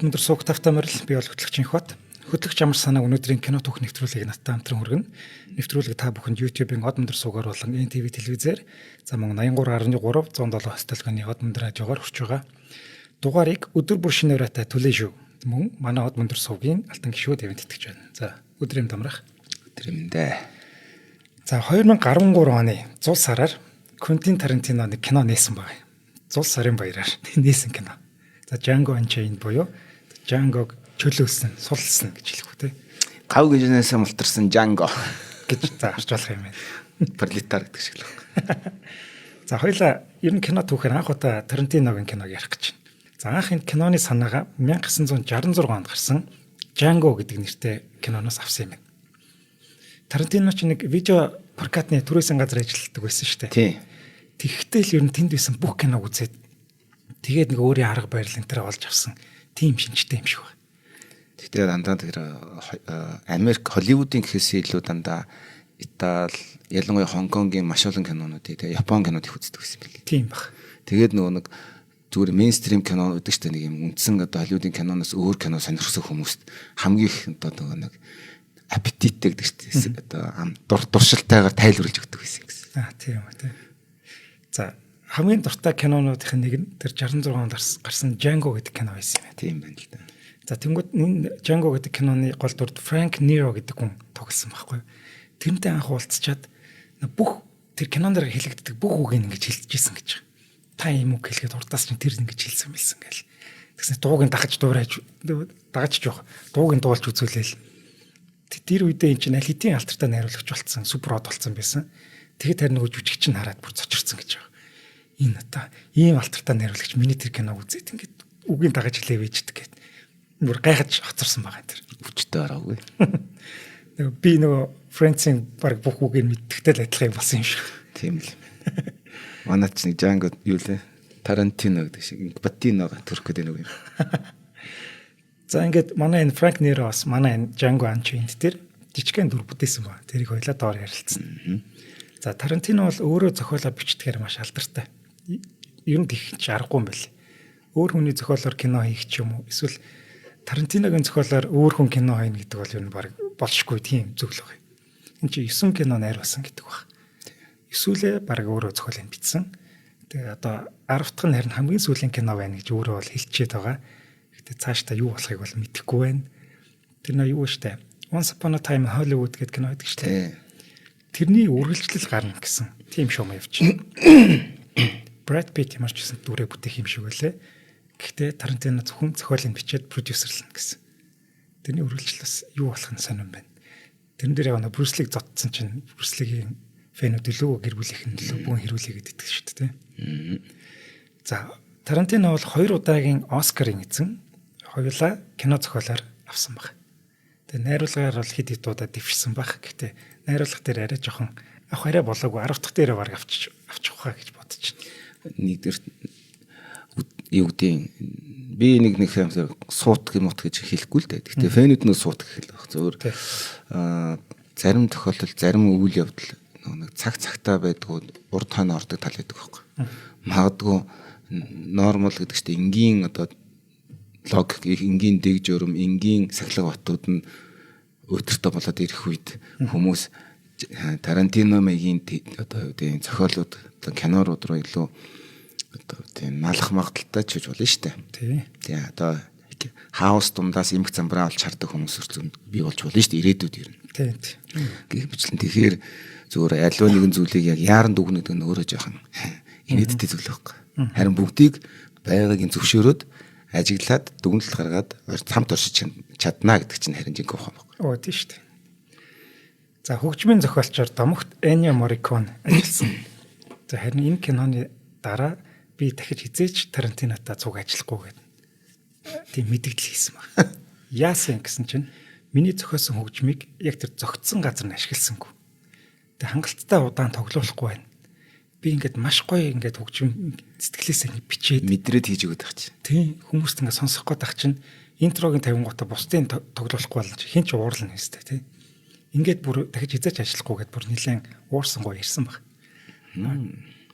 Удмандар суух тавтай морил би бол хөтлөгч Инхбат. Хөтлөгч амар санаа өнөөдрийн кино түүх нэвтрүүлгийг надтай хамтран хүргэнэ. Нэвтрүүлэг та бүхэнд YouTube-ийн Удмандар суугаар болон NTV телевизээр за мөн 83.3 107 столгоны Удмандар радиогоор хүрч байгаа. Дугаарыг өдөр бүр шинээр ата түлээ шүү. Мөн манай Удмандар суугийн алтан гишүүд эвент итгэж байна. За өдрийн дамрах. Өдрөмдөө. За 2013 оны 100 сараар Квентин Тарантино нэг кино нээсэн баг. 100 сарын баяраар нээсэн кино. За Django Unchained буюу Django-г чөлөөлсөн, сулсан гэж хэлэх үү те. Гав гинээс мултарсан Django гэж за харж болох юм байна. Пролетар гэдэг шиг л байна. За хоёлаа ер нь кино түүхээр анх удаа Тарантиногийн киног ярих гэж байна. За анх энэ киноны санаага 1966 онд гарсан Django гэдэг нэртэй киноноос авсан юм байна. Тарантино ч нэг видео прокатны түрээсэн газар ажилладаг байсан шүү дээ. Тийм. Тэгэхдээ л ер нь тэнд байсан бүх киног үзээд тэгээд нэг өөрийн арга барил энэ төр олж авсан тийм шинжтэй юм шиг байна. Тэгтээ дандаа тэр Америк Холливуудын гэхээсээ илүү дандаа Итали, ялангуяа Хонконгийн маш олон кинонуудыг тэгээ Япон кинод их үздэг байсан юм. Тийм баг. Тэгээд нөгөө нэг зүгээр мейнстрим кино гэдэг чинь нэг юм үндсэн одоо Холливуудын киноноос өөр кино сонирхсан хүмүүст хамгийн их одоо нэг аппетиттэй гэдэг чинь одоо дуршилтайгаар тайлбарлаж өгдөг байсан гэсэн. Тийм үү тийм. За хамгийн дуртай кинонуудын нэг нь тэр 66 онд гарсан Django гэдэг кино байсан юм байна. Тийм байна л да. За тэнгууд энэ Django гэдэг киноны гол дүрд Frank Nero гэдэг хүн тоглосон байхгүй юу? Тэрнтэй анх уулзчаад бүх тэр кинон дээр хэлэгддэг бүх үгийг ингэж хэлчихсэн гэж. Та юм үг хэлгээд урдаас чинь тэр ингэж хэлсэн мэлсэн гэл. Тэгснэ дууг нь дагаж дагаж жоох. Дууг нь дуулж үзүүлээл. Тэр үедээ эн чинь аль хэдийн алтартай найруулагч болцсон, супер од болцсон байсан. Тэгээд тэр нөгөө жүжигч нь хараад бүр цочирсан гэж байгаа. Энэ одоо ийм алтартай найруулагч миний тэр киног үзээд ингээд үгийн дагаж хэлээ вэждэг гэд. Бүр гайхаж хоцорсон байгаа тэр. Хүчтэй араагүй. Би нөгөө Friends-ийн баг бүх үгийг мэддэгтэй л адилхан юм болсон юм шиг. Тийм л. Манайч нэг Django юу лээ? Тарантино гэдэг шиг Батино төрөх гэдэг нэг юм. За ингээд манай энэ Frank Nero-с манай энэ Django Unchained тэр жижигхэн дүр бүтээсэн ба. Тэрийг хоёлаа доор ярилцсан. За Тарантино бол өөрөө зохиолоо бичдгээр маш алдартай. Ер нь их ч аргагүй юм байл. Өөр хүний зохиолоор кино хийх ч юм уу. Эсвэл Тарантиногийн зохиолоор өөр хүн кино хийнэ гэдэг бол ер нь баг болшгүй тийм зөвлөг байна. Энд чи 9 кино найруулсан гэдэг баг. Эсвэл баг өөрөө зохиолыг бичсэн. Тэгээ одоо 10 дахь нь харин хамгийн сүүлийн кино байна гэж өөрөө бол хэлчихэд байгаа. Гэтэ цаашдаа юу болохыг бол мэдэхгүй байна. Тэр нөө юу штэ. Once Upon a Time in Hollywood гэдэг кино байдаг штэ. Тэрний үргэлжлэл гарна гэсэн тийм шоу явж байна. Brad Pitt ямар ч гэсэн дүрээ бүтээх юм шиг байлээ. Гэхдээ Тарантино зөвхөн зохиолыг бичээд продюсерлна гэсэн. Тэрний үргэлжлэл бас юу болох нь сонирн байна. Тэрэн дээр явна Bruce Lee-г зодсон чинь Bruce Lee-гийн фэнүүд илүү гэр бүлийнхэн илүү бүгэн хэрүүлээгээд идэх шүү дээ. За Тарантино бол 2 удаагийн Оскарын эзэн хоёулаа кино зохиолоор авсан баг. Тэгээ найруулгаар бол хэд хэд удаа дэвшсэн баг. Гэхдээ найруулга дээр арай жоохон авах арай болоогүй 10 дахь дээрээ баг авчих ухаа гэж бодож байна. Нэгдүгээр юу гэдэг би нэг суут гэмот гэж хэлэхгүй л дээ. Гэхдээ фэнүүд нь суут гэх л баг. Зөвөр зарим тохиолдолд зарим үйл явдал нэг цагтаа байдгүй урд хойно ордог тал байдаг байхгүй. Магадгүй нормал гэдэг чинь энгийн одоо логик энгийн дэг журам энгийн сахилга батууд нь өдөртөө болоод ирэх үед хүмүүс Тарантино маягийн одоо тийм зохиолууд одоо кинорууд руу илүү одоо тийм малах магадaltaй ч гэж болно шүү дээ. Тий. Одоо хаус дундаас эмх замбраа олж хардаг хүмүүс бий болж болно шүү дээ. Ирээдүйд ирнэ. Тий. Гэх мэтлэн тэгэхээр зүгээр аливаа нэгэн зүйлийг яг яаран дүгнэх нь өөрөө жоохон инээдтэй зүйл байхгүй. Харин бүгдийг байгаагийн зөвшөөрөөд ажиглаад дүгнэлт гаргаад хамт оршиж чадна гэдэг чинь харин жинхэнэ ухаан байхгүй. Оо тийм шүү дээ. За хөгжмийн зохиолчор домогт Ennio Morricone ажилласан. За харин энэ киноны дараа би дахиж хизээч Тарантинотой цуг ажиллахгүй гэдэг. Тийм мэдгдэл хийсэн баг. Яасан гэсэн чинь миний зохиосон хөгжмийг яг тэр зөгцсөн газар нь ашигласангүй. Тэг хангалттай удаан тоглоулахгүй байна. Би ингээд маш гоё ингээд хөгжим сэтгэлээсээ бичээд мэдрээд хийж өгöd байх чинь. Тийм хүмүүст ингээд сонсох гээд байх чинь интрогийн 50 гутаа бусдын тоглоулахгүй болно чи хин ч уурлна хэвчээ тий. Ингээд бүр дахиж хизээч ажиллахгүй гэд бүр нэлээд уурсан гоё ирсэн баг.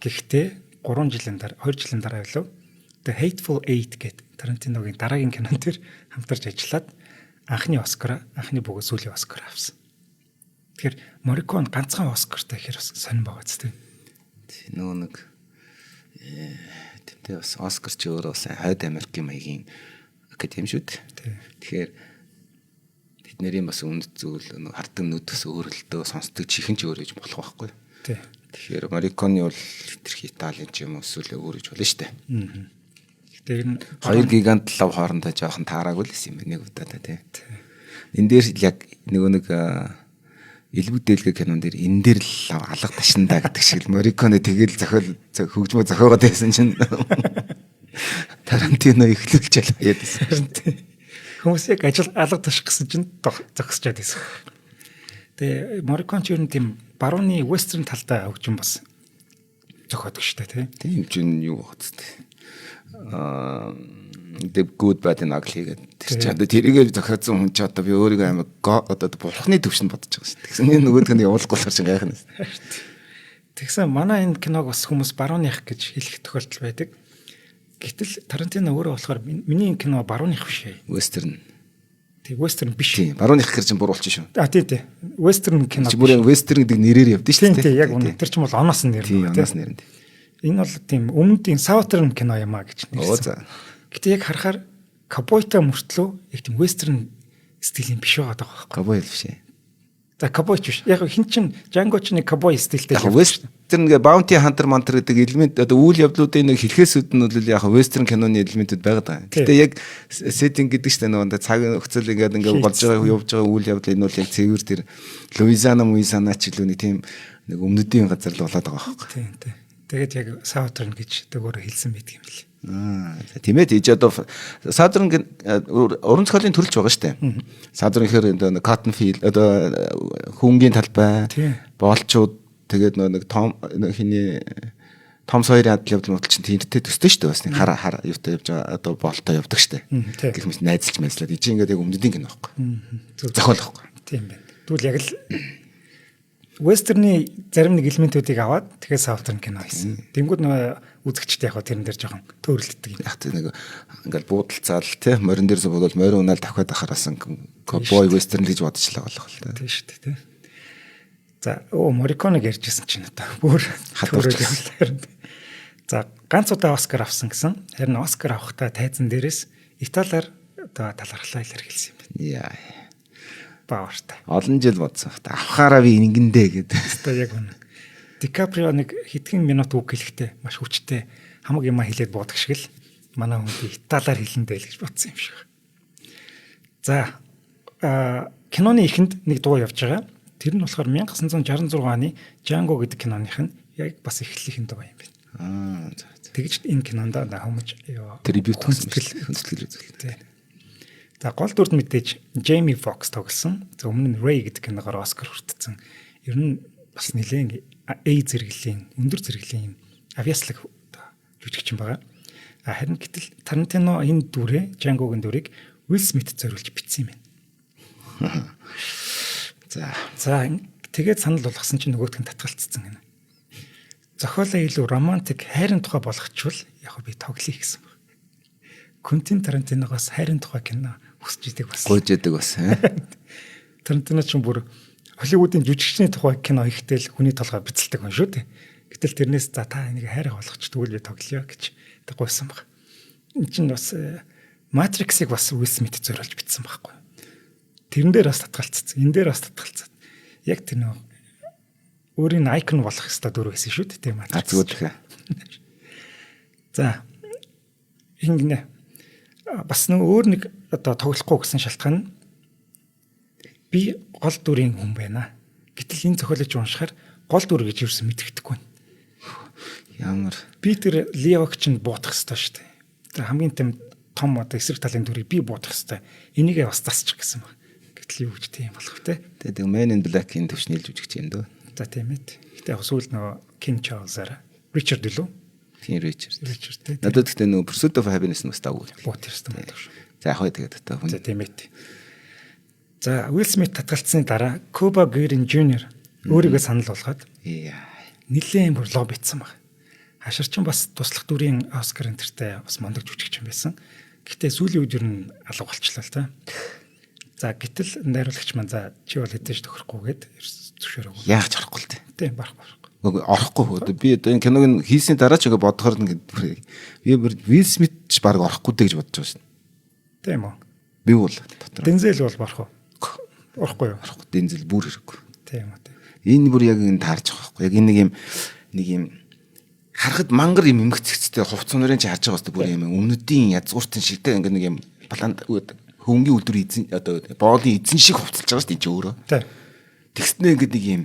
Гэхдээ 2 жилийн дараа илүү The Hateful Eight гэдэг Тарантиногийн дараагийн кинон дээр хамтарч ажиллаад анхны Оскар, анхны бөгөөд сүүлийн Оскар авсан. Тэгэхээр Morricone ганцхан Оскартай ихэр бас сонирн байгаа зү. Нөгөө нэг тэмтэй бас Оскар ч өөрөө бас Хойд Америкийн маягийн академи шүү дээ. Тэгэхээр тэднэрийн бас үнд зүйл хардаг нүдс өөрөлдөө сонсдог чихэн ч өөр гэж болох байхгүй. Тэгэхээр Morricone бол хитрхи Италийн ч юм уу эсвэл өөр гэж болно шүү дээ. Тэр нь хоёр гигант лав хоорондоо жоохон таараагүй л юм байна нэг удаа тий. Энд дээр яг нөгөө нэг элбэг дээлгэ кинон дээр энэ дээр л алга ташиндаа гэдэг шиг Morricone тэгэл зохиол хөгжмөө зохиогоод байсан чинь Тарантино ихлүүлж ялаад байсан. Хүмүүс яг ажил алга таших гэсэн чинь зогсчаад байсан. Тэгээ Morricone ч ер нь тийм барууны вестерн талтай хөгжим бас зохиодог шүү дээ тий. Тийм чинь юу багц тий. The Good Bad and Ugly гэдэг. Тэр чинь тэрийг зохиосон хүн ч одоо би өөрийгөө амар одоо бурхны төвшөнд бодож байгаа шүү. Тэгсэн энэ нөгөөдг нь явуулахгүй болохоор чинь гайхна. Тэгсэн манай энэ киног бас хүмүүс барууных гэж хэлэх тохиолдол байдаг. Гэтэл Тарантино өөрөө болохоор миний энэ кино барууных биш ээ. Western. Тэг western биш. Тийм, барууных гэр чинь буруулчих шүү. Тий. Western кино. Чи бүр western гэдэг нэрээр явдсан шүү дээ. Тийм, яг үнэ. Тэр чинь бол оноос нь нэр. Тийм, оноос нэр. Энэ бол тийм өмнөдийн Southern кино юм а гэж нэрсэн. Гэтэ яг харахаар Cowboy-та мөртлөө яг тийм western стилийн биш байгаа байхгүй. Cowboy биш ээ. За Cowboy биш. Яг хин чин Django ч нэг Cowboy стилтэй. Яг western гэ Bounty Hunter Manter гэдэг элемент одоо үйл явдлуудын нэг хэлхээсүүд нь бол яг western киноны элементүүд байгаа. Гэтэ яг setting гэдэг чинь нөгөө цаг нөхцөл ингээд болж байгаа явж байгаа үйл явдал энэ бол яг цэвэр тэр Louisiana ч илүү нэг тийм нэг өмнөдийн газар л болоод байгаа байхгүй. Тийм. Тэгээд яг Southern гэж дөгөөрө хэлсэн байдаг юм л. Тийм ээ тийж одоо Southern уран зохиолын төрөлж байгаа шүү дээ. Southern гэхээр энэ cotton field одоо хүнгийн талбай, боолчууд тэгээд нэг том хиний том соёрын адил явдал мөдөл чинь тэртэй төстэй шүү дээ. Бас нэг хар юутай явж байгаа одоо боолтой явдаг шүү дээ. Гэх мэт найзалж мэзлээд ий чинь ингээд яг өмнөдийн кино байхгүй. Зохиол байхгүй. Тийм байна. Тэгвэл яг л Western-ы зарим нэг элементүүдийг аваад тэгээд Southern кино хийсэн. Тэнгүүд нөгөө үзэгчтэй яг тэрэн дээр жоохон төөрөлддөг юм. Яг тийм нэг ингээл буудалцаал тий морин дээрс бодвол морин унаал давхад ахараасан Cowboy Western гэж бодчихлаа болох л та. Тийм шүү дээ тий. За Morricone ярьжсэн чинь одоо бүр хатуурж явлаа. За ганц удаа Оскар авсан гэсэн. Харин Оскар авахдаа тайзан дээрээс Италиар одоо талархлаа илэрхийлсэн юм байна. Яа. Баавартай. Олон жил бодсон. Авахаараа би ингэндээ гэдэг. Одоо яг үнэ. Дикаприо нэг хэдхэн минут үг хэлэхдээ маш хүчтэй хамаг юма хэлээд буудаг шиг л манай хүн Италиар хэлэндээ л гэж бодсон юм шиг. За киноны эхэнд нэг дуу явж байгаа. Тэр нь болохоор 1966 оны Django гэдэг киноных нь яг бас эхлэлийн дуу юм байна. Тэгж энэ кинонд хүмүүс трибьют хүндэтгэл үзүүлсэн. За гол дүрд мэдээж Jamie Foxx тоглосон. За өмнө нь Ray гэдэг киногоор Оскар хүртсэн. Ер нь бас нэлээд зэрэглэлийн, өндөр зэрэглэлийн авьяаслаг жүжигчин байгаа. Харин гэтэл Тарантино энэ дүрээ, Django-гийн дүрийг Will Smith зориулж бичсэн юм байна. За тэгээд санал болгосон чинь нөгөөдх нь татгалцсан гэнэ. Зохиолоо илүү романтик, хайрын тухай болгочвол яг би тоглоё гэсэн байна. Quentin Tarantino-гоос хайрын тухай кино хүсэж идэг бас. Гойж идэг бас. Тарантино ч бүр Холливуудын жүжигчний тухай кино хийхдээ л хүний толгой бицэлдэг хүн шүү дээ. Гэтэл тэрнээс за та энийг хайраа болгоч тэгвэл би тоглоё гэж гуйсан баг. Энд чинь бас Matrix-ыг бас Will Smith зориулж бичсэн байхгүй. Тэрэн дээр бас татгалцсан. Энэ дээр бас татгалцсан. Яг тэр нөө өөрийн айкон болох хэвээр дүр байсан шүү дээ тийм Matrix. Зүгээр. За ингэнэ. Бас нэг өөр нэг одоо тоглохгүй гэсэн шалтгаан нь би гол дүрийн хүн байна. Гэтэл энэ зохиолыг уншихаар гол дүр гэж юу ч мэддэхгүй байна. Ямар би тэр Леог чинь буутах хэрэгтэй шүү дээ. Тэр хамгийн том одоо эсрэг талын дүрийг би буутах хэрэгтэй. Энийгээ бас засчих гэсэн баг. Гэтэл юу гэж тийм болох вэ? Тэгээд Man in Black-ийн төвшнэлж үжигч юм дөө. За тийм ээ. Гэтэ яг сүүл нөгөө King Charles-аар Richard үлээ. Тийм Richard тийм. Надад гэхдээ нөгөө Pursuit of Happiness нь бас таагүй. Буут ярьсан байдаг шүү. За яг хөө тэгээд одоо хүн. За тийм ээ. За Will Smith татгалцсны дараа Cuba Gooding Jr. өөрийгөө санал болгоод нэлээд бүр лоб битсэн баг. Хаширчин бас туслах дүрийн Оскар энтертэй бас мондог жүжигч юм байсан. Гэтэ сүүлийн үед ер нь алга болчихлоо л та. За гэтэл найруулагч маань за чи бол хэдэж тохирохгүй гээд зөвшөөрөв. Яах ч орохгүй л дээ. Тийм барахгүй. Орохгүй хөө. Би одоо энэ киног хийсний дараа ч ингээ бодохоор ингээд би Will Smith ч баг орохгүй дээ гэж бодож байна. Тийм үү. Би бол дотор. Дензел бол барах уу? Орохгүй юу? Орохгүй. Дензел бүр хэрэггүй. Тийм үү. Энэ бүр яг энэ таарч байгаа байхгүй. Яг энэ нэг юм харахад мангар юм эмгцэгцтэй хувцас нарын чи харж байгаа хэвээр бүр юм өмнөдийн язгууртын шигтэй ингээ нэг юм баланд хөнгөний үлдвэр эзэн одоо боолын эзэн шиг хувцалж байгаа шүү дээ чи өөрөө. Тийм. Тэгснээ ингээ нэг юм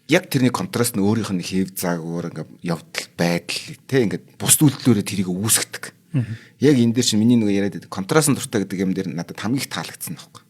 яг тэрний контраст нь өөрийнх нь хэв заагуур ингээ явдал байдал тий ингээ бус үйлдэлөөрөө тэрийг үүсгдэг. Яг энэ дээр чинь миний нэг яриад байдаг контраст дуртай гэдэг юм дээр надад хамгийн их таалагдсан байхгүй.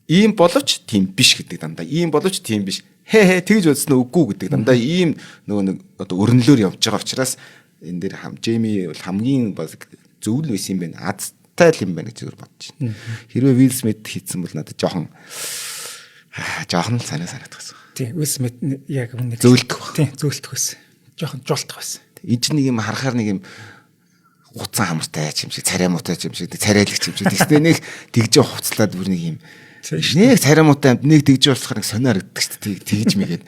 Ийм боловч тийм биш гэдэг дандаа. Ийм боловч тийм биш. Хээ тэгж бодсон үгүй гэдэг дандаа ийм нөгөө нэг одоо өрнөлөөр явж байгаа учраас энэ дээр Джейми бол хамгийн бас зөвл байсан юм байна. Азтай л юм байна гэж зүгээр бодож байна. Хэрвээ Will Smith хийсэн бол надад жоохон л санагдах байсан. Тийм Will Smith яг нэг зөөлдөх баг. Тийм зөөлдөх байсан. Жоохон жолтох байсан. Энд нэг юм харахаар нэг юм гуцан хамартай юм шиг, царай муутай юм шиг, царайлагч юм шиг. Тэгснэ нэг тэгж хувцлаад бүр нэг юм нэг царай муутай амт нэг тэгж болохоор нэг сонио харагддаг шүү дээ. Тэгж мэгээд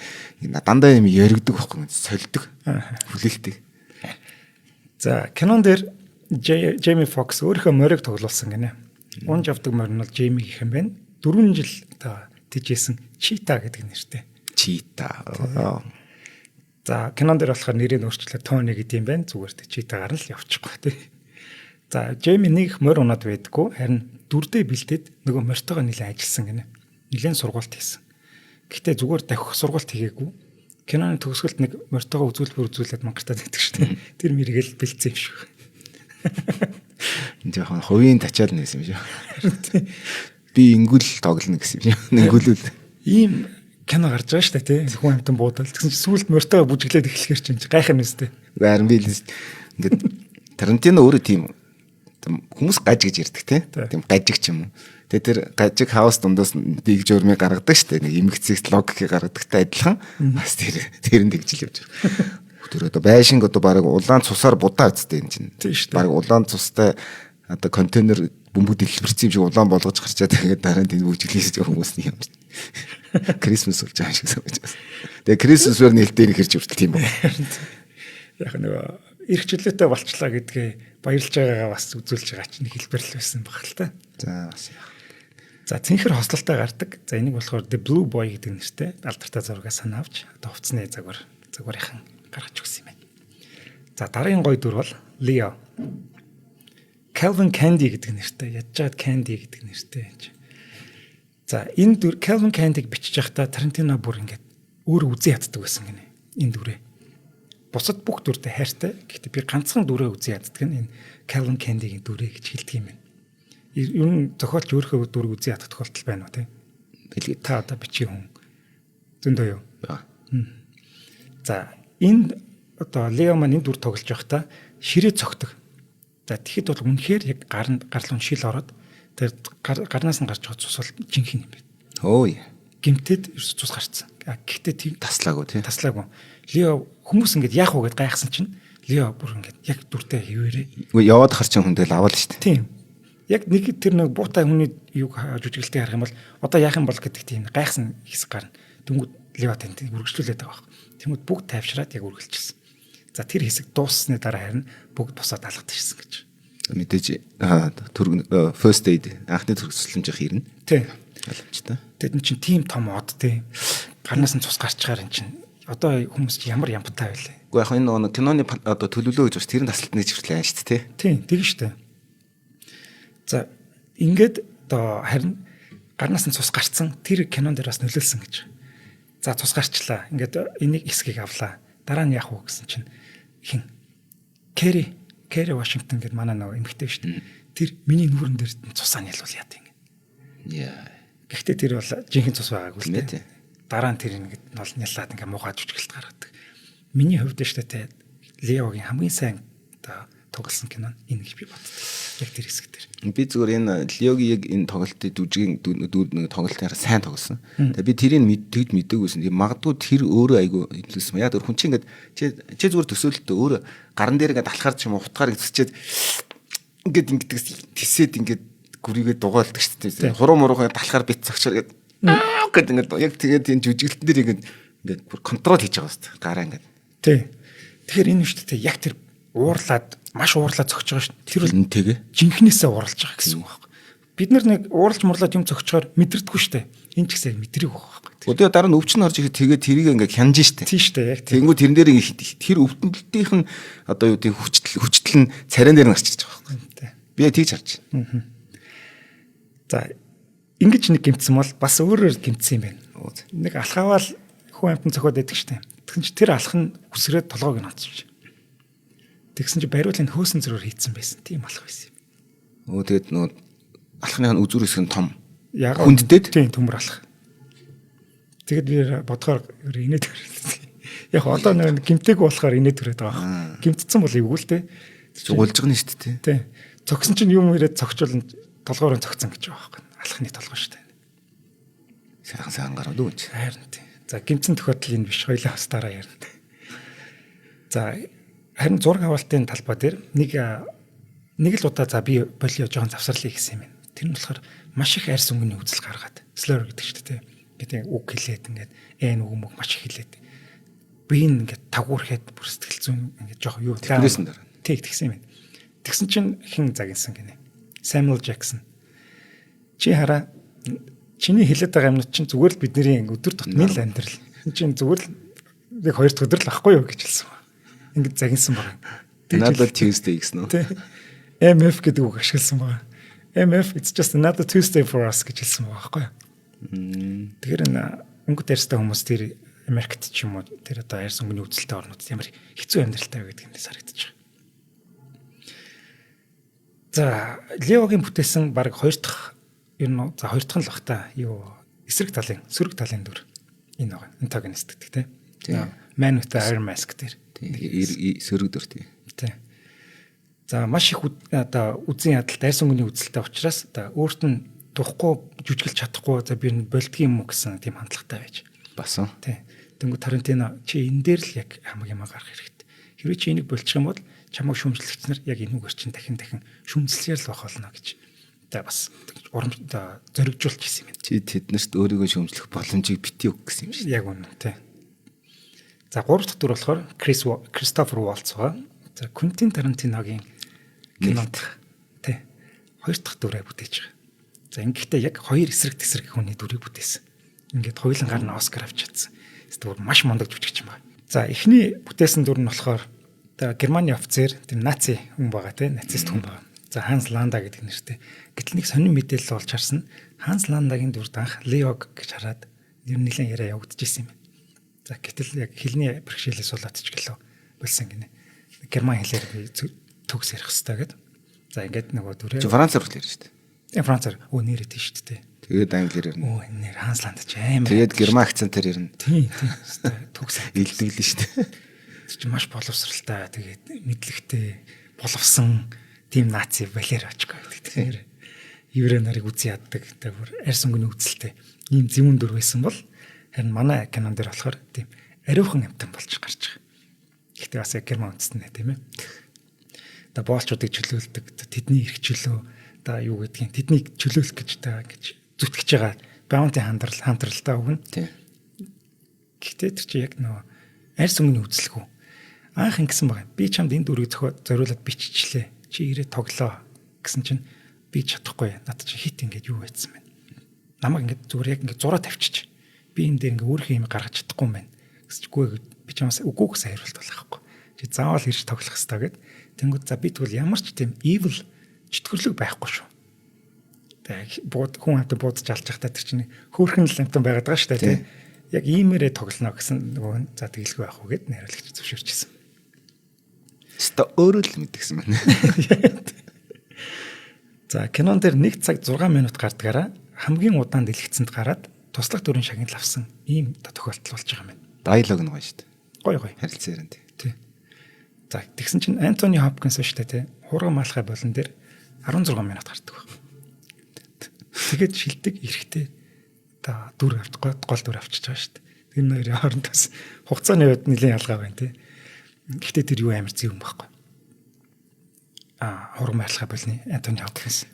дандаа юм яригдаг байхгүй сольдог. Хүлээлтийг. За кинон дээр Jamie Foxx өөрийнхөө морийг тоглуулсан гинэ. Унж авдаг морь нь бол Jamie гэх юм байна. 4 жил та тэжээсэн Cheetah гэдэг нэртэй. Cheetah. За кинон дээр болохоор нэрийг өөрчлөлөө Tony гэдэг юм байна. Зүгээр тэ Cheetah-гаар л явчихгүй тий. За Jamie нэг их морь унаад байдггүй харин дүрдээ бэлдээд нөгөө морьтойгоо нэлээд ажилласан гинэ. Нэлээд сургуульд хийсэн. Гэхдээ зүгээр давхих сургуульд хийгээгүй. Киноны төгсгөлд нэг морьтойгоо үзүүлэлт мангартаад байдаг шүү дээ. Тэр мэргээл бэлдсэн юм шиг. Энэ жоохон хувийн тачаал нэсэн юм шүү. Би ингүүл тоглоно гэсэн юм. Ингүүлүүл. Ийм кино гарч байгаа шүү дээ тий. Хүн амтан буудал. Тэгсэн чинь сүүлд морьтойгоо бүжиглээд эхлэхэр чинь гайхам нэстэй. Харин би ингээд Тарантино өөрөө тийм хүмүүс гаж гэж ярьдаг тийм гажиг ч юм уу. Тэгээ тэр гажиг хаус дундаас дийг журмыг гаргадаг штэ нэг эмгцэгт логикийг гаргадагтай адилхан бас тэр нь тэгжил явж байгаа. Тэр одоо байшинг одоо баг улаан цусаар будаа үсттэй энэ чинь. Баг улаан цустай одоо контейнер бөмбөг дэлбэрсэн юм шиг улаан болгож гарчаад тэгээд дараа нь тийм бүжиглээс хүмүүс юм. Крисмас болж байгаа шиг санагдаж байна. Тэгээ Крисмасээр нэлээд хэрж хүртэл тийм байна. Яг нөгөө эрхчлөөтэй болчлаа гэдгээ баярлж байгаагаа бас үзүүлж байгаа чинь хэлбэр л байсан баг л та. За бас яа. За цэнхэр хослолтой гардаг. За энийг болохоор The Blue Boy гэдэг нэртэй алдартай зургаа санаа авч одоо хувцсны загварынхан гаргаж өгсөн юм байна. За дараагийн гоё дүр бол Leo. Calvin Candy гэдэг нэртэй ядчаад Candy гэдэг нэртэй. За энэ дүр Calvin Candy-г бичиж байхдаа Tarantino бүр ингээд өөрөө үзэн яддаг байсан гинэ. Энэ дүрээ. Бусад бүх дүртэй хайртай. Гэхдээ би ганцхан дүрээ үзэн яддаг нь энэ Calvin Candy-гийн дүрээ гэж хэлдэг юм байна. Ер нь зохиолч өөрийнхөө дүр үзэн ядах тохиолдол байна уу те? Бэлгээ та одоо бичиг хүн. Зөндөө юу? За энэ одоо Лео маань энэ дүр тоглож байхдаа ширээ цогтөг. За тэгэхэд бол үнэхээр яг гарлуун шил ороод тэр гарнаас нь гарч байгаа цус бол жинхэнэ юм байна. Өө. Гимтэд ерөөс цус гарцсан. Гэхдээ тийм таслаагүй тий. Таслаагүй. Лео хүмүүс ингэж яах вэ гэд гайхсан чинь Лео бүр ингэж яг дүртэй хിവэрээ. Үгүй яваад харчин хүндэл аваад л шүү дээ. Тийм. Яг нэг тэр нэг буутай хүний юг жүжиглэлтэй харах юм бол одоо яах юм бол гэдэг тийм гайхсан хэсэг гарна. Тэнгүүд Лео танд үргэлжлүүлээд байгаа баг. Тэнгүүд бүгд тайвшраад яг үргэлжилсэн. За тэр хэсэг дууссаны дараа харин бүгд босоод алгадчихсан гэж. Мэдээж first aid анхны төрөсөлмжих ирнэ. Тийм. Боломжтой. Тэд чинь тийм том од тий. Гарнаас нь цус гарчгаар эн чинь одоо хүмүүс ямар ямтай байлаа. Уу яг энэ нэг киноны одоо төлөвлөө гэж бас тэрийн тасалтны живчлээ шүү дээ тий. Тийм тийм шүү дээ. За ингээд одоо харин гарнаас нь цус гарцсан тэр кинон дээр бас нөлөөлсөн гэж. За цус гарчлаа. Ингээд энийг хэсгийг авлаа. Дараа нь яах вэ гэсэн чинь хин Керри Вашингтон гэдэг манай нэг эмэгтэй шүү дээ. Тэр миний нүүрэн дээр цусаа нялуул яа тийм. Яа. Гэхдээ тэр бол жинхэнэ цус байгаагүй л дээ. Дараа нь тэр ингээд бол нялаад ингээ муугаад жүжиглэлт гаргадаг. Миний хувьд шүү дээ Леогийн хамгийн сайн одоо тоглосон кино энэ гэж би боддог. Яг тэр хэсэг дээр. Би зүгээр энэ Леогийн яг энэ тоглолтын дүжгийн нэг тоглолтын сайн тоглосон. Тэгээ би тэрийг тэгж мэдээгүй байсан. Тэгээ магадгүй тэр өөрөө айгүй хэлсэн. Яг хүн чинь ингээд чи зүгээр төсөөлөлтөө өөрөө гаран дээр ингээд алхаар ч юм уу утгаар зүсчээд ингээд тисээд ингээд гүрийгээ дугаалдаг шүү дээ. Хуруу муруугаа талахаар бит цагчаар ингээд ингээд яг тэгээд энэ жүжиглэлтэн дээр ингээд бүр контрол хийж байгаа шүү дээ. Гараа ингээд. Тий. Тэгэхээр энэ шүү дээ яг тэр маш уурлаад зогсож байгаа шүү дээ. Тэр бол тэгээ жинхнээсээ уурлаж байгаа гэсэн үг байна. Бид нар нэг ууралж мурлаад юм зогсохоор мэдэрдэггүй шүү дээ. Энэ ч гэсэн мэдрэг байгаа байхгүй. Өдөө дараа нь өвчин орж ирэхэд тэгээд тэрийг ингээд хянаж штэ. Тийм шүү дээ. Яг тэгэнгүү тэрэн дээр тэр өвдөлтийнхэн одоо юу гэдэг хүчтэл нь царин дээр гарч ирж байгаа байхгүй. Би тэгж харж байна. За ингэж нэг гимтсэн бол бас өөрөөр гимтсэн юм байна. Нэг алхаавал хүн амтан цохоод байдаг штэ. Тэгсэн чи тэр алх нь үсрээд толгойг нь онцолж. Тэгсэн чи бариулын хөөсөн зөрөөр хийцэн байсан. Тийм алх байсан юм. Тэгээд нөө алхны үзүүр хэсэг нь том. Яг хүнддээд тийм төмөр алх. Тэгэд би бодохоор инээд төрөлсөн. Яг одоо нэг гимтэйг болохоор инээд төрөөд байгаа. Гимтцэн бол эвгүй л те. Угуулж байгаа нь шүү дээ. Тий. Цогсон чинь юм ирээд цогчвол толгоороо цогцсон гэж байгаа байхгүй. Алхны толгой шүү дээ. Сайхан гараад үуч. Харин тий. За гимцэн тохиолдол энэ биш, хоёлаа бас дараа ярина. За харин зураг авалтын талбай дээр нэг л удаа за би болио жоохон завсарлыг хийсэн юм байна. Тэр нь болохоор маш их арьс өнгөний үзэл гаргаад slur гэдэг шүү дээ. Ингээд үг хэлээд ингээд үг маш их хэлээд би ингээд тавгуурхэд бүр сэтгэл зүйн ингээд жоох юу тэрнээс нь дараа. Тэг тэгсэн юм байна. Тэгсэн чинь хэн загинсан гинэ. Samuel Jackson. Чи хараа чиний хэлээд байгаа юмнууд чинь зүгээр л бидний өдөр тутмын л амьдрал. Энэ чинь зүгээр л нэг 2 дахь өдөр л ахгүй юу гэж хэлсэн ба. Ингээд загинсан байна. Another Tuesday гэсэн үү? MF гэдэг үг ашигласан байна. MF it's just another Tuesday for us гэж хэлсэн байгаа байхгүй юу? Тэгэхээр энэ өнгөт ярьстай хүмүүс тэр Америкт ч юм уу тэр одоо арьс өнгөний үзэлтэй орнууд ямар хэцүү амьдралтай вэ гэдэг нь харагдаж байгаа. За Леогийн бүтээсэн баг 2 дахь ер нь за 2 дахь нь л бах та юу сөрөг талын дүр энэ байгаа. Антагонист гэдэг тийм. Man with the Iron Mask дээр. Сөрөг дүр тийм. За маш их одоо үзэн ядалт арьс өнгөний үзэлтэй учраас одоо өөрт нь тухгүй жүжиглэж чадахгүй за би болдгийн юм уу гэсэн тийм хандлагатай байж басан. Тий. Тэнгүү Тарантино чи энэ дээр л яг хамаг юм гарах хэрэгтэй. Хэрвээ чи энийг болчих юм бол чамайг шүүмжлэгчнэр яг энүүгээр чинь дахин шүүмжлэхээр л байх болно гэж. За бас урамжтай зоригжуулж хийсэн юм байна. Чи тэднэрт өөрийгөө шүүмжлэх боломжийг битгий өг гэсэн юм шиг. Яг үнэ тий. За 3 дахь дүр болохоор Кристофер Валц байгаа. За Квентин Тарантиногийн кинонд тий 2 дахь дүрээ бүтээж байгаа. За ингэхдээ яг 2 эсрэг тесрэг хүний дүрийг бүтээсэн. Ингээд хоёулан гар нь Оскар авч чадсан. Зүгээр маш мундаг жүжигч юм байна. За эхний бүтээсэн дүр нь болохоор Германы офицер тийм наци хүн байгаа тийм нацист хүн байгаа. За Ханс Ланда гэдэг нэртэй. Гэтэл нэг сонин мэдээлэл олж харсан. Ханс Ландагийн дүрд анх Леог гэж хараад нэр нэлээд яриа явагдчихсэн юм байна. За гэтэл яг хэлний бэрхшээлээс болоод ч гэлөө болсон гинэ. Герман хэлээр би төгс ярих хэрэгтэй гэдэг. За ингээд нөгөө дүрээ Францаар хэлж ярьж штэ. Францаар нэрээ тийш штэ. Тэгээд англиэр ярина. Нэр Ханс Ланда ч амар. Тэгээд герман акцентаар ярина. Тийм төгс илдэглэн штэ. Тэр чинь маш боловсралтай тэгээд мэдлэгтэй боловсон тийм наци Валери Очко гэдэг. Тэгэхээр еврей нарыг үзий яддаг. Тэгээд арьс өнгөний үзэлтэй ийм зэвүүн дүр байсан бол харин манай кинон дээр болохоор тийм ариухан амтан болж гарч байгаа. Гэхдээ бас яг герман үндэстэнэ тийм ээ. Та боолчуудыг чөлөөлдөг, тэдний эрх чөлөө, та юу гэдгийг тэднийг чөлөөлөх гэж та гэж зүтгэж байгаа баунти хамтралтай өгнө. Тийм. Гэхдээ тэр чинь яг нөө арьс өнгөний үзэлгүй. Анх ингэсэн байгаа. Би чамд энэ дүрийг зориулаад биччихлээ. Чи ирээд тоглоо гэсэн чинь би чадахгүй. Над чи хит ингэж юу байцсан бэ? Намайг ингэж зүгээр яг ингэж зураа тавьчих. Би энэ дээр ингэ өөрийнхөө юм гаргаж чадахгүй юм байна. Гэсчгүй би чамаас үгүй гэсэн хариулт болохгүй. Чи заавал ирж тоглох хэрэгтэй гэд. Тэнгүүд за би тэгвэл ямар ч тийм evil чөтгөрлөг байхгүй шүү. Тэг хүн хамтан буудаж алж захтаа тэр чинь хөөхөн л амтан байгаад байгаа шүү дээ тий. Яг иймэрээ тоглоно гэсэн нөгөө за тэгэлгүй байх уу гэд найруулагч зөвшөөрчихсэн. Ста өөрөө л мэдгсэн байна. За кинон дээр 1 цаг 6 минут гардгаараа хамгийн удаан дэлгэцэнд гараад туслах дүрийн шагнал авсан ийм тохиолдол болж байгаа юм байна. Диалог нь гоё шүү дээ. Гоё. Харилцаа ярина тий. За тэгсэн чинь Антони Хопкинс шүү дээ тий. Хурга малхай болон дээр 16 минут гардаг байна. Тэгээд шилдэг эрэхтэй та дүр авчихгүй гол дүр авчиж байгаа шүү дээ. Тэр нэрийн хоорондоос хугацааны хувьд нэлээд ялгаа байна тий. Гэхдээ тэр юу амар зэвэн байхгүй. хурам байлгаа болны Антони Хопкинс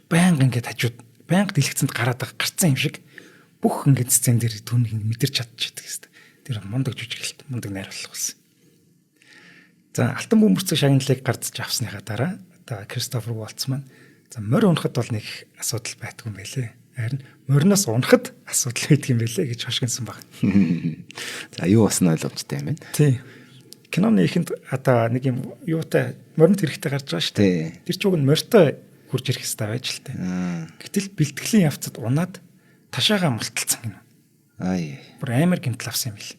байнга ингээд хажууд байнга дэлгэцэнд гараад гарцсан юм шиг бүх ингээд сцен дээр түүнийг мэдэрч чадчихдаг гэсэн. Тэр мундаг жүжиглэлт, мундаг найруулга болсон. За алтан бөмбөрцөг шагналыг гардж авсныхаа дараа одоо Кристофер Валц маань за морь унахад бол нэг асуудал байдгүй юм байлээ. Харин мориноос унахад асуудал байдаг юм байлээ гэж хошгинсан баг. За юу бас нь ойлгомжтой юм байна. Тий. Киноны ихэнд одоо нэг юм юутай моринд хэрэгтэй гарч байгаа шүү дээ. Тэр чуг нь морьтой хурж ирэх хэрэгтэй байж л тээ. Гэтэл бэлтгэлийн явцад унаад ташаага мулталцсан гинэ. Бүр амар гэмтэл авсан юм бил.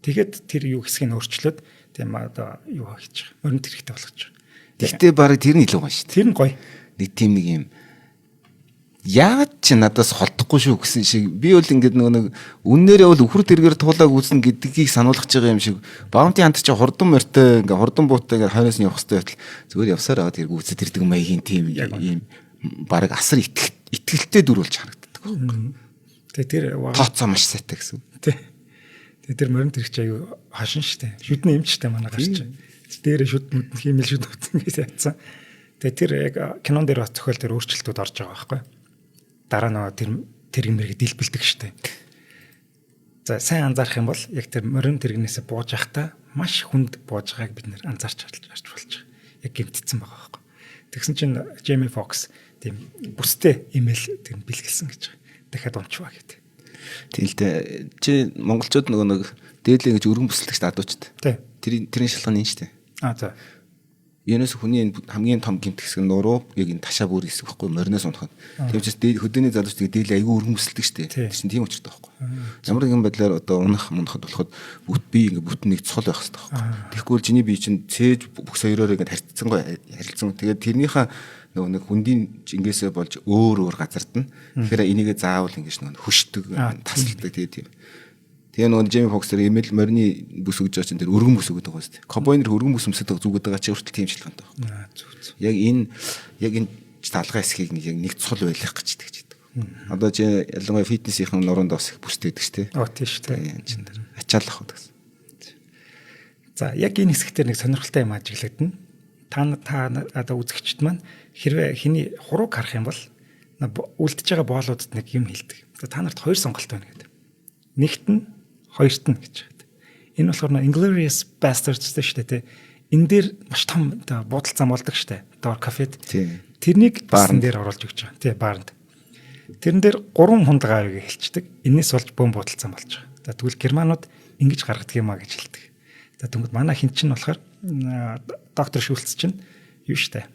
Тэгэхэд тэр юу хэсгийг өөрчлөөд тийм одоо юу хийж байгаа. Моринд хэрэгтэй болгож байгаа. Гэхдээ барыг тэр нь илүү гоё шүү дээ. Тэр нь гоё. Нэг тийм нэг юм яагаад ч надаас холдохгүй шүү гэсэн шиг би бол ингээд нэг үннээрээ бол өхөр дэргээр туулааг үүснэ гэдгийг сануулгаж байгаа юм шиг баунти хант чи хурдан морьтой ингээд хурдан бууттай ингээд хойноос нь явах хэрэгтэй байтал зүгээр явсаар аваад тэрг үүсэж ирдэг маягийн тийм юм бараг асар итгэлтэй дүр болж харагддаг. Тэгээ тэр тооцоо маш сайтай гэсэн. Тэгээ тэр моринд тэрч аюу хашин штэ. Шүдний эмчтэй манай гарч. Дээр шүд мэдэн хиймэл шүд утсан гэж ятсан. Тэгээ тэр яг кинон дээр зохиол тэр өөрчлөлтүүд орж байгаа байхгүй. Дараа нь тэр мэрэг дэлбэлдэг штэ. За сайн анзаарах юм бол яг тэр морин тэргнээсээ бууж явахдаа маш хүнд бууж байгааг бид нэр анзаарч болж байгаа. Яг гэмтцсэн байгаа байхгүй. Тэгсэн чинь Джейми Фокс тийм бүстэй имэйл тэр бэлгэлсэн гэж байгаа. Дахиад унчваа гэдэг. Тэгэл чи монголчууд нэг дээдлээ гэж өргөн бүслэгч дадуучд. Тэрийн шалганы нь штэ. За. Юунаас хүний хамгийн том гэмт хэсэг нь нуруу яг энэ ташаа бүр хэсэг байхгүй мориноос унахад. Тийм учраас хөдөөний залуучдыг дээдлээ айгүй өргөн бүсэлдэг штэ. Тэгсэн тийм учиртай байхгүй. Ямар нэгэн байдлаар одоо унахад болоход би ингээ бүтэн нэг цол байх хэрэгтэй байхгүй. Тэгэхгүй чиний бие чинь цээж бүхс хоёроор ингээ харьцсан гоо харилцсан. Тэгээд тэрнийхээ нөгөө нэг хүндийн жингээсээ болж өөр газарт нь. Тэгэхээр энийгээ заавал ингэж нөгөө хөшдөг, тасалдаг тийм. Тэгээ нөгөө Джейми Фокс тэр имэйл морины бүс өгж байгаа чинь тэр өргөн бүс өгöd байгаа шүү дээ. Кобойнер өргөн бүс өмсөд зүгöd байгаа чи хүртэл тийм шилхантай байна. Яг энэ талгай хэсгийг нэг цул байлгах гэж тэгж байдаг. Одоо чи ялангуяа фитнесийн нуруунд бас их бүстэй байдаг шүү дээ. Тийм шүү дээ. Энэ чинь тэр ачаалах уу гэсэн. За яг энэ хэсгээр нэг сонирхолтой юм ажиглагдана. Та одоо үзэгчд маань хэрвээ хэний хурууг харах юм бол үлдэж байгаа боолуудад нэг юм хэлдэг. Та нарт хоёр сонголт байна гэдэг. Нэгт нь хоёрт нь гэж байна. Энэ болохоор Inglourious Basterds шүү дээ. Энэ дээр маш том буудал зам болдог шүү дээ. Доор кафед. Тэрнийг баарн дээр оруулж өгч байгаа. Тий, баарнд. Тэрэн дээр 3 хундаг авыг хэлцдэг. Энээс болж бөм буудал зам болж байгаа. За тэгвэл германууд ингэж гаргадаг юм а гэж хэлдэг. За тэгвэл манай хин чинь болохоор доктор Шүлц чинь юу шүү дээ.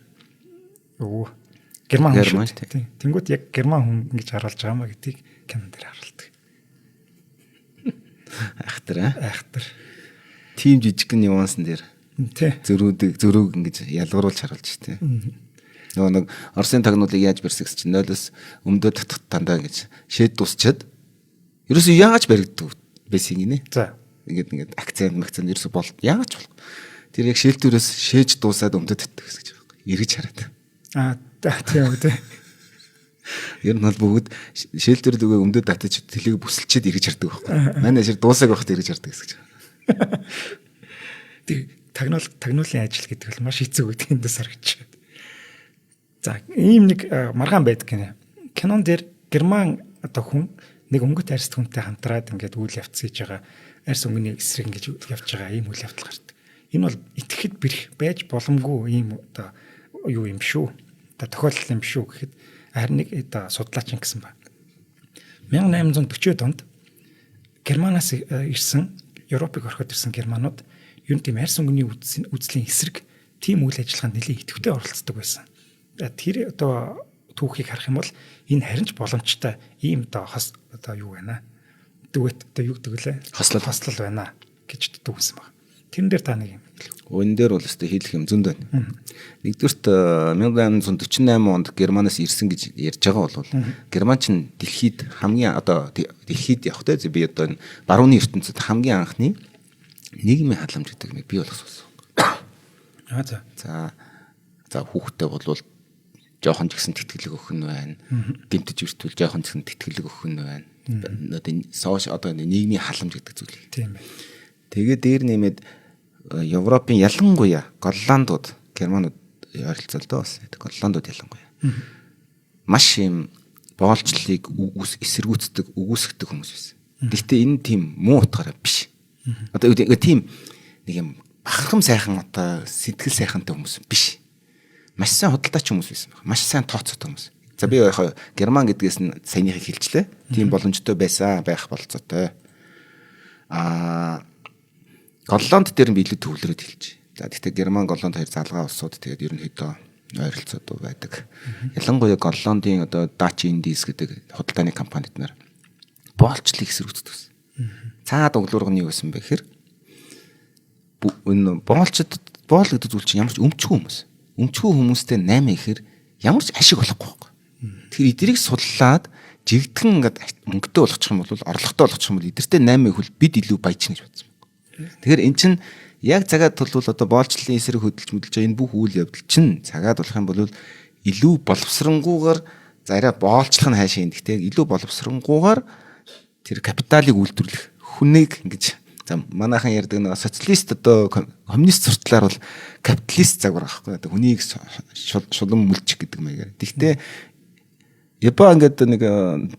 Герман хүн шүү дээ. Тэнгүүт яг герман хүн ингэж харуулж байгаа маа гэдгийг кинон дээр харуулдаг. Айхтар. Тим жижигхэн нюансан дээр зөрүүг ингэж ялгаруулж харуулж штэ. Нөгөө нэг Оросын тагнуулыг яаж барьсагч чинь 0-оос өмдөө татах дандаа гэж шээд дусчаад ерөөсөө яаж баригддаг байсан гинэ. За. Ингээд акцент ерөөсөө бол яаж болох. Тэр яг шээлтүүрээс шээж дуусаад өмдөө татдаг гэж байгаа юм. Эргэж хараад. Тийм үү. Ер нь бол бүгд шээлтэр дүүгээ өмдөд татаж тэлийг бүсэлчээд эргэж хардаг байхгүй. Манай шир дуусаг байхад эргэж хардаг гэж. Тэг тагнуулын ажил гэдэг бол маш хэцүү гэдэг эндээс харагдаж байна. За ийм нэг маргаан байдаг гинэ. Кинон дээр герман одоо хүн нэг өнгөт арьс хүнтэй хамтраад ингээд үйл явц хийж байгаа арьс өнгөний эсрэг ингэж явж байгаа ийм үйл явдал гардаг. Энэ бол итгэхэд бэрх байж боломгүй ийм одоо юу юм шүү. Одоо тохиолдол юм шүү гэхэд харин нэг одоо судлаач гэсэн байна. 1840 онд Германаас ирсэн Европыг ороход ирсэн германууд ер нь тийм арьс өнгөний үзлийн эсрэг тийм үйл ажиллагаанд нэлээд идэвхтэй оролцдог байсан. Тэр одоо түүхийг харах юм бол энэ харин ч боломжтой ийм одоо хос одоо юу байна. Дүгэт одоо юу гэдэг лээ? Хослол байна гэж дүгсэн баг. Тэрэн дээр та нэг юм хэлв. Өнөн дээр бол өстой хэлэх юм зөнд байна. Нэгдүгürt 1848 онд Германаас ирсэн гэж ярьж байгаа бол Герман ч дэлхийд хамгийн одоо дэлхийд явахтай би одоо барууны ертөнцид хамгийн анхны нийгмийн халамж гэдэг нэг бий болгосон. За хүүхдээ болвол жоохон ч гэсэн тэтгэлэг өгөх нь байна. Гэмтэж өртвөл жоохон ч гэсэн тэтгэлэг өгөх нь байна. Одоо нийгмийн халамж гэдэг зүйл. Тийм ээ. Тэгээд дээр нэмээд Европын ялангуяа голландууд германууд ойролцоо л доо бас голландууд ялангуяа. Маш юм боолчлыг эсэргүүцдэг, үгүйсгдэг хүмүүс байсан. Гэхдээ энэ тийм муу утгаараа биш. Одоо тийм нэг юм бахархам сайхан одоо сэтгэл сайхантай хүмүүс биш. Маш сайн худалдаач хүмүүс байсан байна. Маш сайн тооцоотой хүмүүс. За би яг герман гэдгээс нь саяныхыг хэлчлээ. Тийм боломжтой байсан байх болцоотой. Голланд дээр би илүү төвлөрөөд хэлж. За гэхдээ герман, голланд хоёр залгаа улсууд тэгээд ерөнхийдөө ойролцоод байдаг. Ялангуяа голландын одоо Dutch Indies гэдэг худалдааны компанид нар боолчлыг эсэргүүцдэг. Цаад углуурга нь юу гэсэн бэ гэхээр энэ боолчд боол гэдэг зүйл чинь ямар ч өмчгүй хүмүүс. Өмчгүй хүмүүстэй 8 ихээр ямар ч ашиг болохгүй байхгүй. Тэгэхээр эдрийг судлаад жигдхэн ингээд мөнгөтэй болгочих юм бол орлоготой болгочих юм бол эдэртээ 8 ихвэл бид илүү баяжна гэж бодсон. Тэгэхээр эн чинь яг цагаад тулвал одоо боолчлын эсрэг хөдөлж мэдлж байгаа энэ бүх үйл явдал чинь цагаад болох юм бол илүү боловсронгуугаар за арай боолчлох нь хайшаа юм. Гэхдээ илүү боловсронгуугаар тэр капиталыг үйлдвэрлэх хүнийг ингэж за манайхан ярьдаг нэг социалист одоо коммунист суртлаар бол капиталист загвар байхгүй одоо хүнийг шулан мүлчих гэдэг маягаар. Гэхдээ Япон ингээд нэг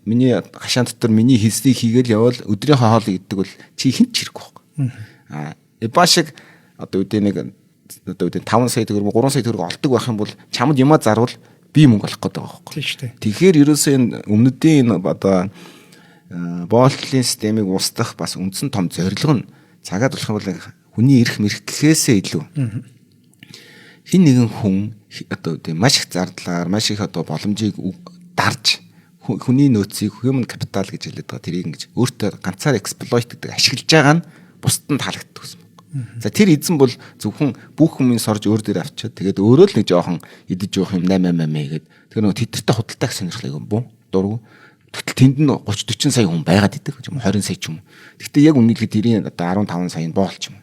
миний хашаан дотор миний хийсийг хийгээл явал өдрийнхөө хоолыг иддэг бол чи хинт ч хэрэггүй байхгүй. Япон шиг одоо үдэ нэг одоо үдэ 5 сая төгрөг 3 сая төгрөг олдог байх юм бол чамд юмаа зарвал би мөнгө олох гэдэг байгаа байхгүй. Тийм шүү дээ. Тэгэхээр ерөөсөө энэ өмнөдийн одоо боолтлын системийг устгах бас үндсэн том зорилго нь цагаад болох юм бол хүний эрх мэрх гэхээсээ илүү хин нэгэн хүн одоо үдэ маш их зардлаар маш их одоо боломжийг дарж хүний нөөцийг human capital гэж хэлээд байгаа. Тэрийг ингэж өөртөө ганцаар exploit гэдэг ашиглаж байгаа нь бусдад таалагддаг гэсэн үг. За тэр эзэн бол зөвхөн бүх хүмүүс сорж өөр дээр авчиад тэгээд өөрөө л нэг жоохон идэж явах юм 8 гээд тэр нөгөө тедэртэй худалдаа гэсэн сонирхлыг юм буу дургу. Тэгтэл тэнд нь 30 40 сая хүн байгаад идэг юм 20 сая ч юм. Гэхдээ яг үнэхээр тэрийн одоо 15 сая нь боолч юм.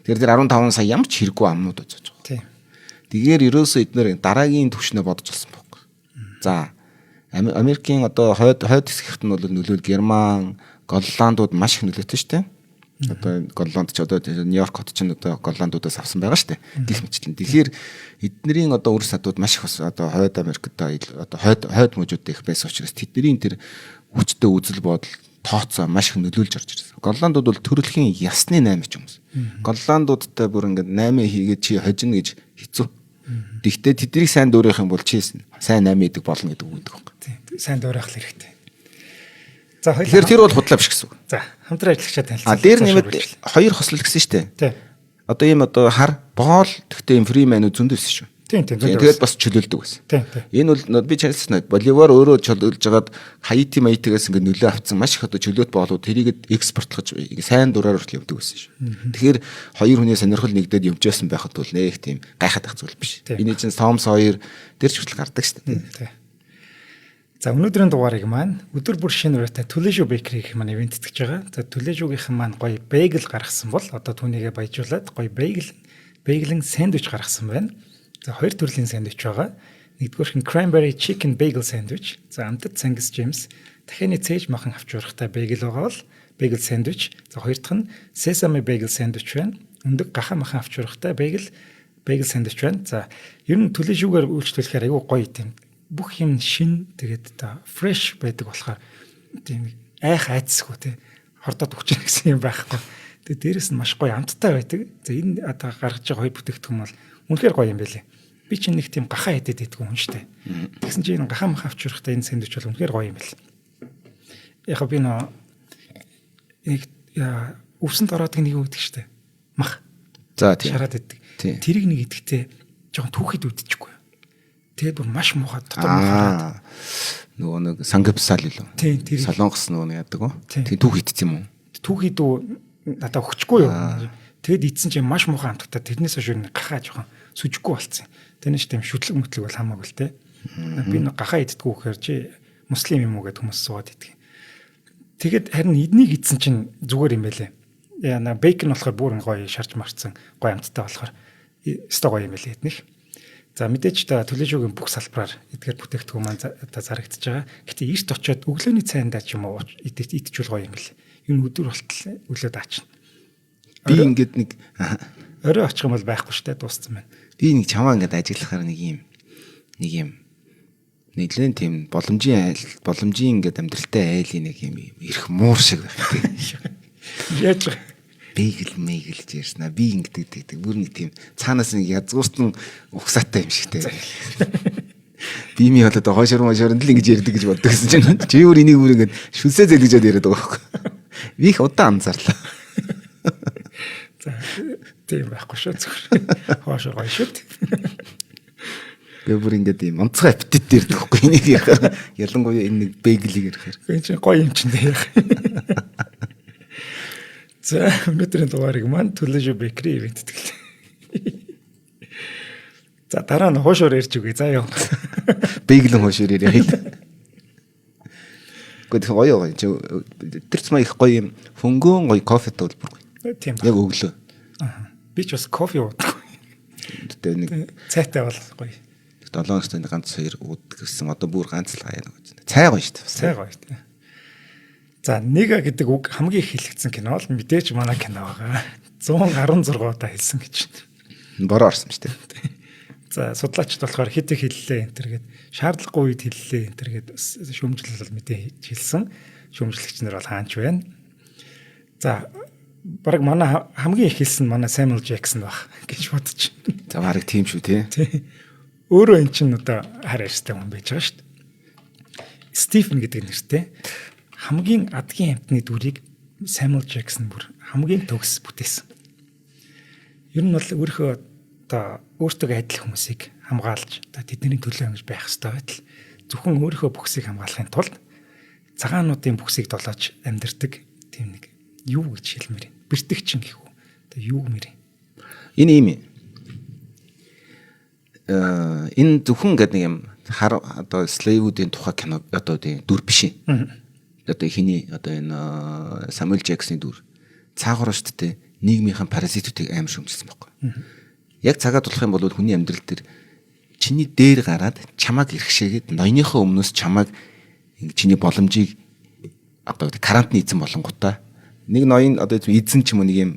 Тэгэхээр тэр 15 сая ямар ч хэрэггүй амнууд очиж байгаа. Тийм. Тэгэхээр ерөөсөө эднэр дараагийн төвшнөө бодож олсон байхгүй. За Америкийн одоо хойд хэсэгт нь бол нөлөөлөл Герман, Голландууд маш их нөлөөтэй шүү дээ. Одоо Голланд ч одоо Нью-Йорк хот ч одоо Голландуудаас авсан байгаа шүү дээ. Гэх мэтлэн. Тэгэхээр эднэрийн одоо үр садууд маш их одоо хойд Америкт одоо хойд мужууд их байсан учраас тэдний тэр хүчтэй үзэл бодол тооцоо маш их нөлөөлж орж ирсэн. Голландууд бол төрөлхийн ясны 8 ч юм уу. Голландуудтай бүр ингээд 8 хийгээд чи хожино гэж хэцүү. Тэгтээ тэднийг сайн дуурайх юм бол чи сайн 8 идэг болно гэдэг үг гэдэг. Сайн дуурайх хэрэгтэй. За тэгэхээр тэр бол худлаа биш гэсэн үг. За хамтран ажиллагчаа танилцуулъя. Дээр нэмээд хоёр хослол гэсэн шүү дээ. Тийм. Одоо ийм одоо хар боол тэгтээ юм фри манууд зөндөйсэн шүү. Тийм. Тэгээд бас чөлөөлдөг байсан. Тийм. Энэ бол би чанарсан боливар өөрөө чөлөөлж хагаад Хаити маятагаас ингээд нөлөө авцсан маш их одоо чөлөөт боолууд тэрийг экспортлохож сайн дураар хүртэл явдаг байсан шүү. Тэгэхээр хоёр хүний сонирхол нэгдээд явжсэн байхад бол нэг тийм гайхаад ах зүйл биш. Энэ чинь Сомс 2 дээр ч хүртэл гардаг шүү дээ. За өнөөдрийн дугаарыг маань өдөр бүр шинэ ураатай Төлөөжүү бейкери гэх маань ивент тэтгэж байгаа. За Төлөөжүүгийнхэн маань гоё бейгл гаргасан бол одоо түүнийгээ баяжуулаад гоё бейглэн сэндвич гаргасан байна. За хоёр төрлийн сэндвич байгаа. Нэгдүгээр нь cranberry chicken bagel sandwich. За амтд Цангис Джеймс дахианы цээж махан авч урахтай бейгл байгаа бол bagel sandwich. За хоёр дахь нь sesame bagel sandwich байна. Өндөг гаха махан авч урахтай bagel sandwich байна. За ер нь Төлөөжүүгээр үйлчлүүлэхээр аюу гоё тийм бүх юм шин тэгээд та фреш байдаг болохоор тийм айх айцсгүй тий хордоод өгч гэсэн юм байхгүй. Тэгээд дээрэс нь маш гоё амттай байдаг. За энэ одоо гаргаж байгаа хоёр бүтээгдэхүүн бол үнэхээр гоё юм байлээ. Би чинь нэг тийм гахаа хэдэд идэх хүн шүү дээ. Тэгсэн чинь энэ гахаа мах авчрахтай энэ сэндвич бол үнэхээр гоё юм байл. Яг би нэг өвсөнд ороодаг нэг өгдөг шүү дээ. Мах. За тийм. Шараад иддэг. Тэрийг нэг идэхдээ жоохон түүхэд үдчихгүй. Тэгээд бүр маш муухай дотор муухай. Нөгөө нэг сангапсал илүү. Тийм тэр солонгос нөгөө нэг яадаг уу? Тийм түүх идэх юм уу? Түүх идүү надад өгөхгүй юу. Тэгэд идсэн чинь маш муухай амттай тэрнээс хойш юу гахаа жоохон сүжиггүй болцсон. Тэрнээс тийм шүтлэг мэтлэг бол хамаагүй л те. Би нэг гахаа иддэггүй гэхээр чи муслим юм уу гэд хүмүүс суугаад идэх. Тэгэд харин эднийг идсэн чинь зүгээр юм байлээ. Яна бейкон болохоор бүр гоё шарж марцсан гоё амттай болохоор өстой гоё юм байлээ эднийх. За мэдээж та Төлөөжүүгийн бүх салбараар эдгээр бүтээгдэхүүн маань одоо зарагдчихж байгаа. Гэтэ эрт очиод өглөөний цайндаа ч юм уу идчихвэл гоё юм бэл. Энэ өдөр болтол өглөө даачна. Би ингээд нэг Орой очих юм бол байхгүй штэ дууссан байна. Би нэг чамаа ингээд ажиглахаар нэг юм нэгэн тийм боломжийн ингээд амьдралтай айлын нэг юм ирэх муур шиг байна. Яаж Бэйгэл гэж ярьснаа. Би ингээд бүр нэг тийм цаанаас нэг язгууртан угсаатай юм шигтэй. Би ми болоод хойшор л ингэж ярьдаг гэж боддог гэсэн чинь чи өөр энийг бүр ингээд шүлсээ зэлгэж яриад байгаа байхгүй. Би их удаан анзаарлаа. За тийм байхгүй шүү зөвхөн хойшор гоё шүү. Би бүр ингээд юм онцгой аппетит дэрдэг байхгүй энийг яхаа. Ялангуяа энэ нэг бэйглийг ярихаар. Энэ чинь гоё юм чинь яах. За өнөөдрийн дугаарыг маань Төлөөшөө Бэкри ивент тэтгэл. За дараа нь хуушуур ярьж үгүй. За яа. Бэйглэн хуушуур яриа. Гэхдээ гоё. Тэр ч маа их гоё юм. Хөнгөн гоё кофе төлбөр гоё. Тийм ба. Яг өглөө. Би ч бас кофе уудаг. Тэгээ нэг цайтай бол гоё. 7 хоногт ганц 2 уудаг гэсэн. Одоо бүр ганц л гаяа гэж. Цай гоё шүү дээ. Цай гоё тийм. За Нига гэдэг үг хамгийн их хэлэгдсэн кино бол мэдээж манай кино байгаа. 116 удаа хэлсэн гэж байна. Бороо орсон шүү дээ. За судлаачд болохоор хэд их хэллээ энэ төр гээд шаардлагагүй үед хэллээ энэ төр гээд шүүмжлэл бол мэдээ хэлсэн. Шүүмжлэгч нар бол хаанч байна. За баг манай хамгийн их хэлсэн манай Samuel Jackson баг гэж бодож байна. За барыг тийм шүү тий. Өөрөө эн чинь одоо хараа ярьстай хүн байж байгаа шүү дээ. Стивен гэдэг нэртэй хамгийн адгийн амтны дүрийг Samuel Jackson бүр хамгийн төгс бүтээсэн. Ер нь бол өөрийнхөө одоо өөртөө адил хүмүүсийг хамгаалж одоо тэдний төлөө ингэж байх хэрэгтэй байтал зөвхөн өөрийнхөө бүхсийг хамгаалахын тулд цагаануудын бүхсийг долоож амьдэрдэг тийм нэг юу гэж хэлмээр юм. Бэртэгчин гэх үү. Одоо юу гэмээр юм. Энэ юм. Энэ зөвхөн гэдэг нэг юм одоо слейвүүдийн тухай кино одоо тийм дүр биш юм. Одоо ихний одоо энэ Samuel Jackson-ы дүр цаагаараа шүү дээ нийгмийнхэн паразитуудыг амар шөмжилсэн байхгүй. Яг цагаад болох юм бол хүний амьдрал дээр чиний дээр гараад чамааг ирхшээгээд ноёныхоо өмнөөс чамааг чиний боломжийг одоо карантин эзэн болонгуудаа нэг ноён одоо эзэн ч юм уу нэг юм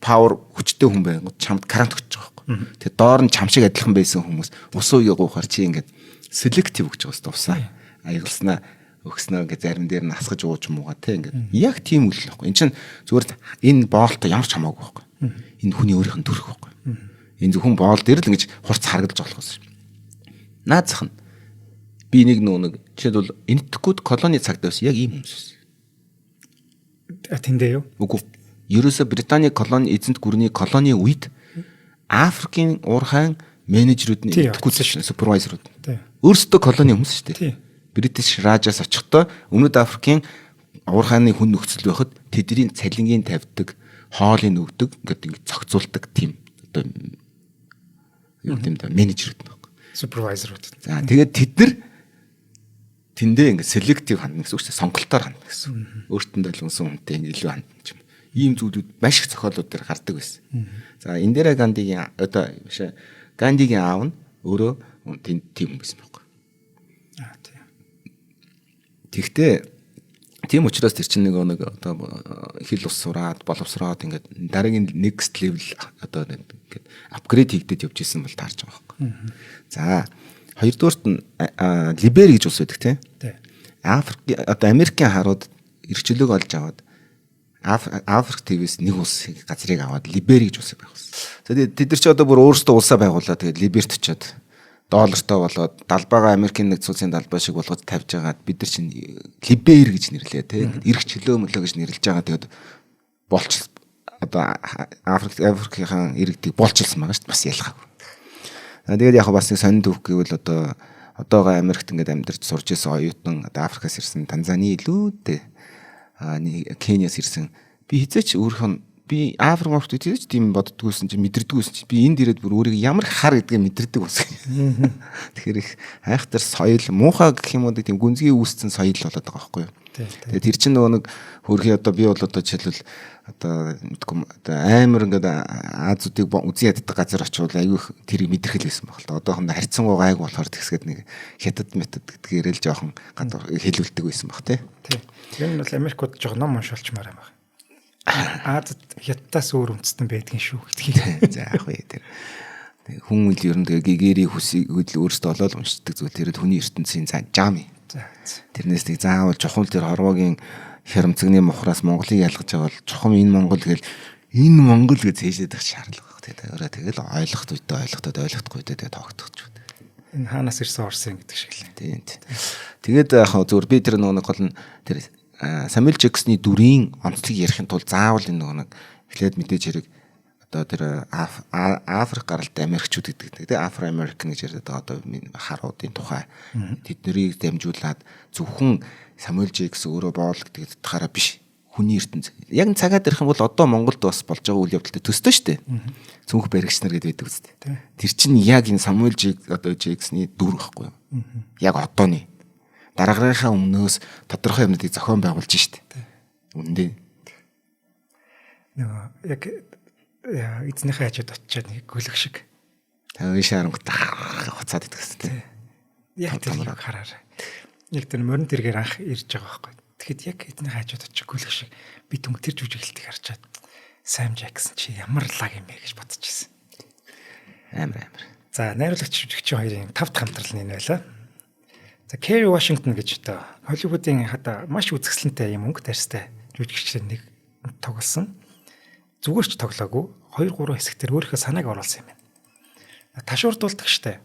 павер хүчтэй хүн байнгут чамд карант өгч байгаа байхгүй. Тэгээ доор нь чам шиг адилхан байсан хүмүүс ус ууя гоохоор чи ингээд селектив өгч байгаа усаа аягалснаа өгснөө ингээд зарим дээр нь асгаж ууж муугаа те ингээд яг тийм үйл байхгүй. Энд чинь зүгээр энэ боолтой ямар ч хамаагүй байхгүй. Энэ хүний өөрийнх нь төрөх байхгүй. Энэ зөвхөн боол дээр л ингэж хурц харагдаж болох юм. Наацх нь би нэг жишээлбэл энэтхгүүд колони цагт байсан яг ийм хүмүүс байсан. Тэндээ юу? Үгүй. Ерөөсө Британий колони эзэнт гүрний колоны үед Африкийн уурхайн менежерүүд нь энэтхгүүд шин супервайзерүүд. Өөрсдөө колони хүмүүс шүү дээ. Бритиш ражаас очихдоо Өмнөд Африкийн уурхайны хүн нөхцөл байхад тэдний цалингийн тавьдаг, хоолыг өгдөг, ингээд цогцолдог тийм одоо юу юм да менежерүүд байна. Супервайзерүүд. За тэгээд тэд нар тэндээ ингээд селектив хандна гэсэн үг чинь сонголтоор хандна гэсэн. Өөртөндөө л унсан хүнтэй илүү хандна юм. Ийм зүйлүүд маш их зохиолууд дээр гардаг байсан. За Индира Гандигийн одоо биш Гандигийн аав нь өөрөө тийм байсан байхгүй. Тэгтээ тийм учраас тэр чинь нэг одоо хил ус сураад боловсроод ингээд дараагийн next level одоо ингээд апгрейд хийгдэж явж исэн бол таарч байгаа байхгүй. За хоёрдугаарт нь Либери гэж улс байдаг тийм. Африк одоо Америкийн харууд эрхчлөөг олж аваад Африк ТВ-с нэг улсын газрыг аваад Либери гэж улсыг байгуулсан. Тэгээд тэд нар ч одоо бүр өөрсдөө улсаа байгуулаад тэгээд Либерт очиод доллартай болоод далбаага Америкийн нэгдсэн улсын далбаа шиг болгож тавьж байгаад бид нар чинь Либер гэж нэрлээ тийм. Эрхчлөө мөлөө гэж нэрлэж байгаа. Тэгээд болч одоо Африкийн иргэдийг болчилсан байгаа шүү дээ. Бас ялхаагүй. Тэгээд яг бас нэг сонин төвх гэвэл одоогоо Америкт ингээд амьдарч сурж исэн оюутан одоо Африкаас ирсэн Танзаны илүүтэй Кениас ирсэн. Би хизээч өөрхөн би Африк морт хизээч тийм боддгүйсэн чи мэдэрдэггүйсэн чи би энд ирээд бүр өөрийг ямар хар гэдгээ мэдэрдэг ус. Тэгэхээр их айхтар соёл муухай гэх юм уу тийм гүнзгий үүссэн соёл болоод байгаа байхгүй юу. Тэгээд тэр чинь нөгөө нэг хөрхий одоо би бол одоо жишээлбэл одоо мэдгүй одоо амар ингээд Азуудыг үзэн яддаг газар очивол аюу тэрийг мэдрэх л байсан баг л да. Одоохон харьцангуй гайг болохоор тэгсгээд нэг хятад метод гэдгээр л жоохон гадар хэлүүлдэг байсан баг тий. Тэр нь бол Америкууд жоохон ном уншуулчмаар юм баг. Азад хятадаас өөр үндэстэн байдгийн шүү гэдгийг. За яах вэ тэр. Хүн үл ер нь гэгэрийн хүсийг өөрсдөө олоод уншдаг зүйл тэр хүний ертөнцийн жами. За. Тэрнээс нэг заавал чухал тэр хорвоогийн хямцагны мухраас Монголыг ялгаж байгаа бол чухам энэ Монгол гэж цээжлэх шаардлага байна. Тэгээд тэгэл ойлгохдоо тэгээд тоогдох. Энэ хаанаас ирсэн орсон гэдэг шиг л. Тийм. Тэгээд яг зөвөр би тэр нэг гол нь тэр Самуэль Джексоны дүрийн онцлог ярихын тулд заавал энэ нэг эхлээд мэдээж хэрэг одоо тэр Африк гаралтай Америкчууд гэдэг тийм Afro American гэж яриад байгаа одоо харуудын тухай тэднийг дамжуулаад зөвхөн Самуэль Джекс өөрөө боол гэдэг утгаараа биш хүний ертөнц. Яг цагаад ирэх юм бол одоо Монголд бас болж байгаа үйл явдалтай төстэй шүү дээ. Цүнх баригч нар гэдэг байдаг үстэй. Тэр чинь яг энэ Самуэль Джексны дүр байхгүй юу? Яг одооний дараагийнхаа өмнөөс тодорхой юмнуудыг зохион байгуулж штэ. Үндэ. Яг эзнийхээ хажууд очиад нэг гүлэг шиг. Тавын шаарангууд хуцаад идэх гэсэн. Яг тэр хараарай. Яг тэр морин тэргээр анх ирж байгаа байхгүй. Тэгэхэд яг эзнийхээ хажууд очиж гүлэг шиг би түнг тэр жүжиглэлтийг харчаад Sam Jackson чи ямар лаг юм бэ гэж бодчихсон. Амар. За найруулагч жүжигчин хоёрын тавт хамтрал нь энэ байлаа. За Kerry Washington гэж одоо Холливуудын хада маш үзэсгэлэнтэй юм өнгө тарьстай жүжигчин нэг тоглосон. Зүгээр ч тоглоогүй 2-3 хэсэгтэр өөрийнхөө санааг оруулсан юм байна. Ташуурдуулдаг штэ.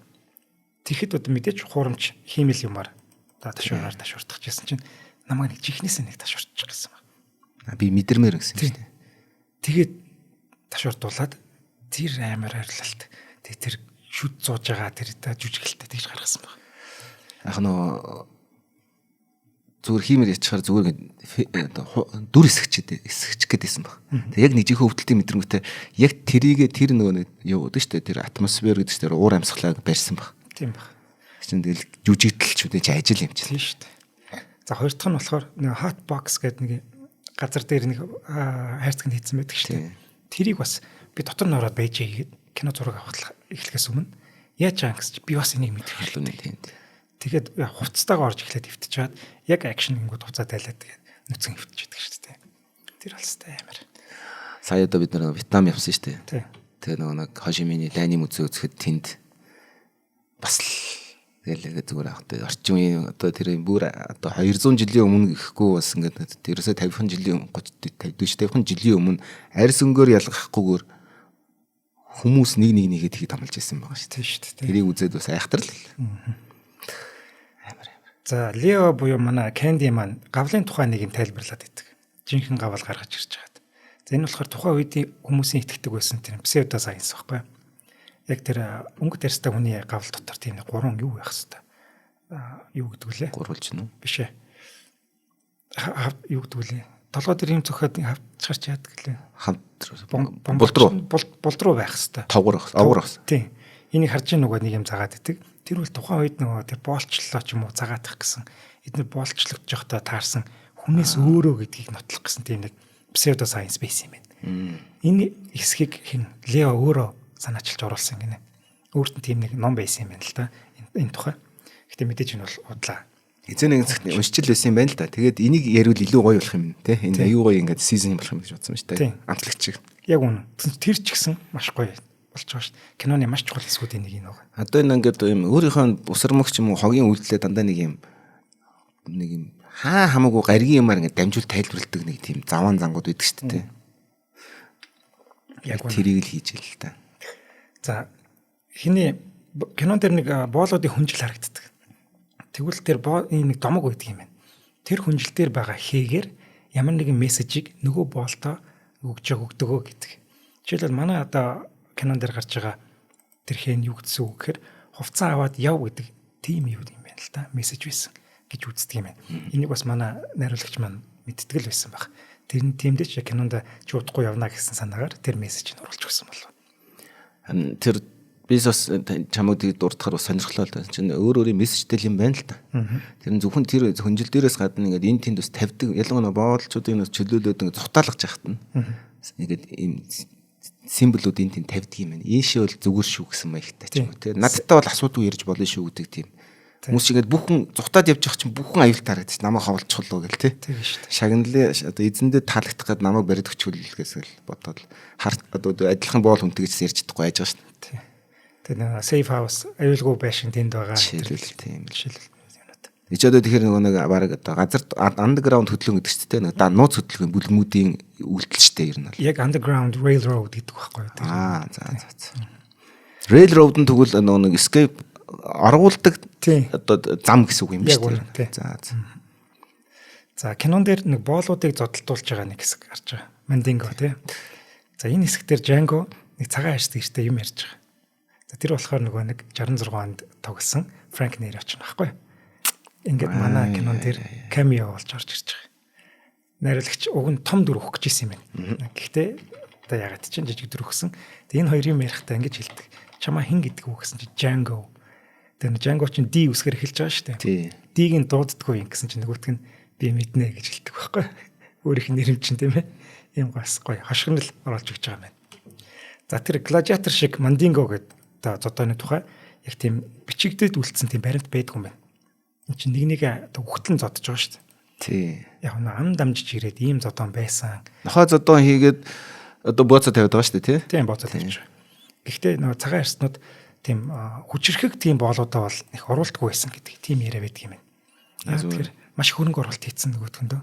Тэгэхэд одоо мэдээж хуурамч хиймэл юмар ташуураар ташуурдах гэсэн чинь намайг нэг чихнээсээ нэг ташуурчих гэсэн ба. Би мэдэрмээр гэсэн штэ. Тэгээд ташуурдуулаад тэр амар арилалт. Тэр шүд зууж байгаа тэр жүжиглэлтэй тэгж гаргасан баг. Яг нөө зүгээр хиймэр ячхаар зүгээр дүр эсгэж гэдээсэн баг. Тэг яг нэг жинхэнэ өвдөлтийн мэдрэмжтэй яг тэрийгэ тэр нөгөө юу гэдэг штэ тэр атмосфер гэдэг чинь уур амьсгалаа барьсан баг. Тийм баг. Чинь тэгэл жүжигдэлчүүдээ ажил юм чинь штэ. За хоёр дахь нь болохоор нэг hot box гэдэг нэг газар дээр нэг хайрцаг нь хийсэн байдаг штэ. Тэрийг бас би дотор нь ороод байж игээд кино зураг авах эхлэхээс өмнө яаж байгаа гэсэн чи би бас энийг мэдэх хэлсэн тийм. Тэгээд хувцастайгаа орж эхлээд өвтчихээд яг акшн гингүүд хуцаа тайлаад тэгээд нүцгэн өвтчихэдэг шүү дээ. Тэр алстай амар. Сая одоо бид нар Вьетнам явсан шүү дээ. Тийм. Тэгээ нэг Хошимины дайны музей үзэхэд тэнд бас л тэгэл зүгээр авах тэ орчин үеийн одоо тэр бүр одоо 200 жилийн өмнө гэхгүй бас ингээд тэрөөсөө 50 жилийн 30 50 жилийн өмнө арьс өнгөөр ялгахгүйгээр хүмүүс нэгээд тгий тамалж ирсэн байгаа шүү дээ. Тэрийг үзээд бас айхтар л. За Лео буюу манай Candy маань гавлын тухай нэг юм тайлбарлаад байдаг. Жинхэнэ гавл гаргаж ирж байгаад. За энэ болохоор тухайн үеийн хүмүүсийн итгэдэг байсан тэр псевдо сайенс байхгүй. Яг тэр өнгө тарьстай хүний гавл дотор тийм нэг гурван юу байх хэвээр. Юу гэдэг вүлээ? Гурвалж нь үү? Биш ээ. Юу гэдэг вүлээ? Толгой дээр юм цохоод хавчгарч яадаг гэлээ. Булдруу байх хэвээр. Овгор байх. Тийм. Энийг харж ийн нөгөө нэг юм загаад идэг. Тэр бол тухайн үед нөгөө тэр боолчлоо ч юм уу загаадах гэсэн. Эдгээр боолчлогдож явахдаа таарсан хүнээс өөрөө гэдгийг нотлох гэсэн тийм нэг псевдо сайенс байсан юм байна. Энэ хэсгийг Лео өөрөө санаачилж оруулсан гинэ. Өөрт нь тийм нэг ном байсан юм байна л да. Энэ тухай. Гэтэ мэдээж энэ бол удлаа. Эзэн нэгэн цагт уншчил байсан юм байна л да. Тэгээд энийг яриул илүү гоё болох юм те. Энэ аюу гоё ингээд сизон болох юм гэж бодсон шүү дээ. Амтлагч. Яг үнэ. Тэр ч гэсэн маш гоё болж байгаа шүү дээ. Киноны маш чухал хэсгүүдийн нэг юм байна. Одоо энэ ингээд юм өөрийнхөө усармагч юм уу хогийн үйлдэлээ дандаа нэг юм хамаагүй гаргийн юмар ингээд дамжуул тайлбарладаг нэг тийм заван зангууд байдаг шүү дээ. Яг тэрийг л хийж л та. За хиний кинон дээр нэг боолуудын хүнжил харагддаг. Тэгвэл тэр нэг домог байдаг юм байна. Тэр хүнжил дээр байгаа хээгээр ямар нэгэн мессежийг нөгөө боолтоо өгдөгөө гэдэг. Жишээлбэл манай одоо кинон дээр гарч байгаа тэр хэн юу гэсэн үг гэхээр хувцас аваад яв гэдэг тийм юу юм байна л да. Мессеж байсан гэж үздэг юм байна. Энийг бас манай найруулагч маань мэддэг л байсан баг. Тэр нь тийм дээ ч кинонд чуудахгүй явна гэсэн санаагаар тэр мессежийг оруулж өгсөн болов. Тэр бис бас чамд дурдахаар бас сонирхолтой л чинь өөр мессежтэй юм байна л да. Тэр нь зөвхөн тэр хөнжил дээрээс гадна ингээд энэ тэнд бас тавьдаг ялангуяа боолчуудын чөлөөлөөд ингээд цухтаалгаж яхад нь ингээд ийм символууд энэ тэнд тавьдаг юм байна. Ийшээ бол зүгээр шүү гэсэн маягтай ч юм уу те. Надтай бол асуудгүй ярьж болно шүү гэдэг тийм Хүмүүс ч ингээд бүхэн зүхтаад явж байгаа чинь бүхэн аюултай харагдчих. Намайг ховолцголоо гэл тий. Тийм шүү дээ. Шагналаа одоо эзэндээ таалагдах гээд намайг барид өчгөлгөөс л бодоод одоо адилхан боол хүнтэй гэж ярьж чадахгүй байж байгаа шүү дээ. Тийм. Тэгээ нэг safe house аюулгүй байшин тэнд байгаа. Жишээлбэл тийм жишээлбэл юмнууд. Ич одоо тэгэхээр нэг баг одоо газар underground хөдөлгөөн гэдэг чинь нэг нууц хөдөлгөөн бүлгмүүдийн үйлдэл шүү дээ ер нь бол. Яг underground railroad гэдэг байхгүй юу? За. Railroad нь тэгвэл нэг escape аргуулдаг одоо зам гэсэн үг юм шүү дээ. За. За кинон дээр нэг боолуудыг зодтолдуулж байгаа нэг хэсэг гарч байгаа. Mandingo тий. За энэ хэсэг дээр Django нэг цагаан арьс гэртээ юм ярьж байгаа. За тэр болохоор нөгөө нэг 66 онд тогсон Frank нэр очно байхгүй. Ингээд манай кинон дээр cameo болж орж ирж байгаа. Найруулагч уг нь том дүр өгөх гэжсэн юм байна. Гэхдээ одоо ягаад чинь жижиг дүр өгсөн. Тэгээ энэ хоёр юм ярихдаа ингэж хэлдэг. Чамаа хин гэдэг үг гэсэн чинь Django. Тэгээ Django чинь D үсгээр эхэлж байгаа шүү дээ. D-г нь дууддаггүй юм гэсэн чинь нөгөөтг нь би мэднэ гэж хэлдэг байхгүй. Өөрийнх нь нэрм чинь тийм ээ. Ийм бас гоё хашгирнал оруулж өгч байгаа юм байна. За тэр Gladiator шиг Mandingo гэдэг зодооны тухай яг тийм бичигдээд үлдсэн тийм баримт байдгүй юм байна. Энд чинь нэг хөлтөн зодож байгаа шүү дээ. Тий. Яг нэг ам дамжиж ирээд ийм зодоон байсан. Нохой зодоон хийгээд одоо бооцоо тавиад байгаа шүү дээ тий. Тийм бооцоо тавьж байгаа. Гэхдээ нөгөө цагаан арьснууд тийм хүчрхэг тийм боолуудаа бол их оруулдаггүй байсан гэдэг тийм яриа байдаг юм байна. Тэгэхээр маш их хөрөнгө оруулалт хийсэн нөгөөдгөндөө.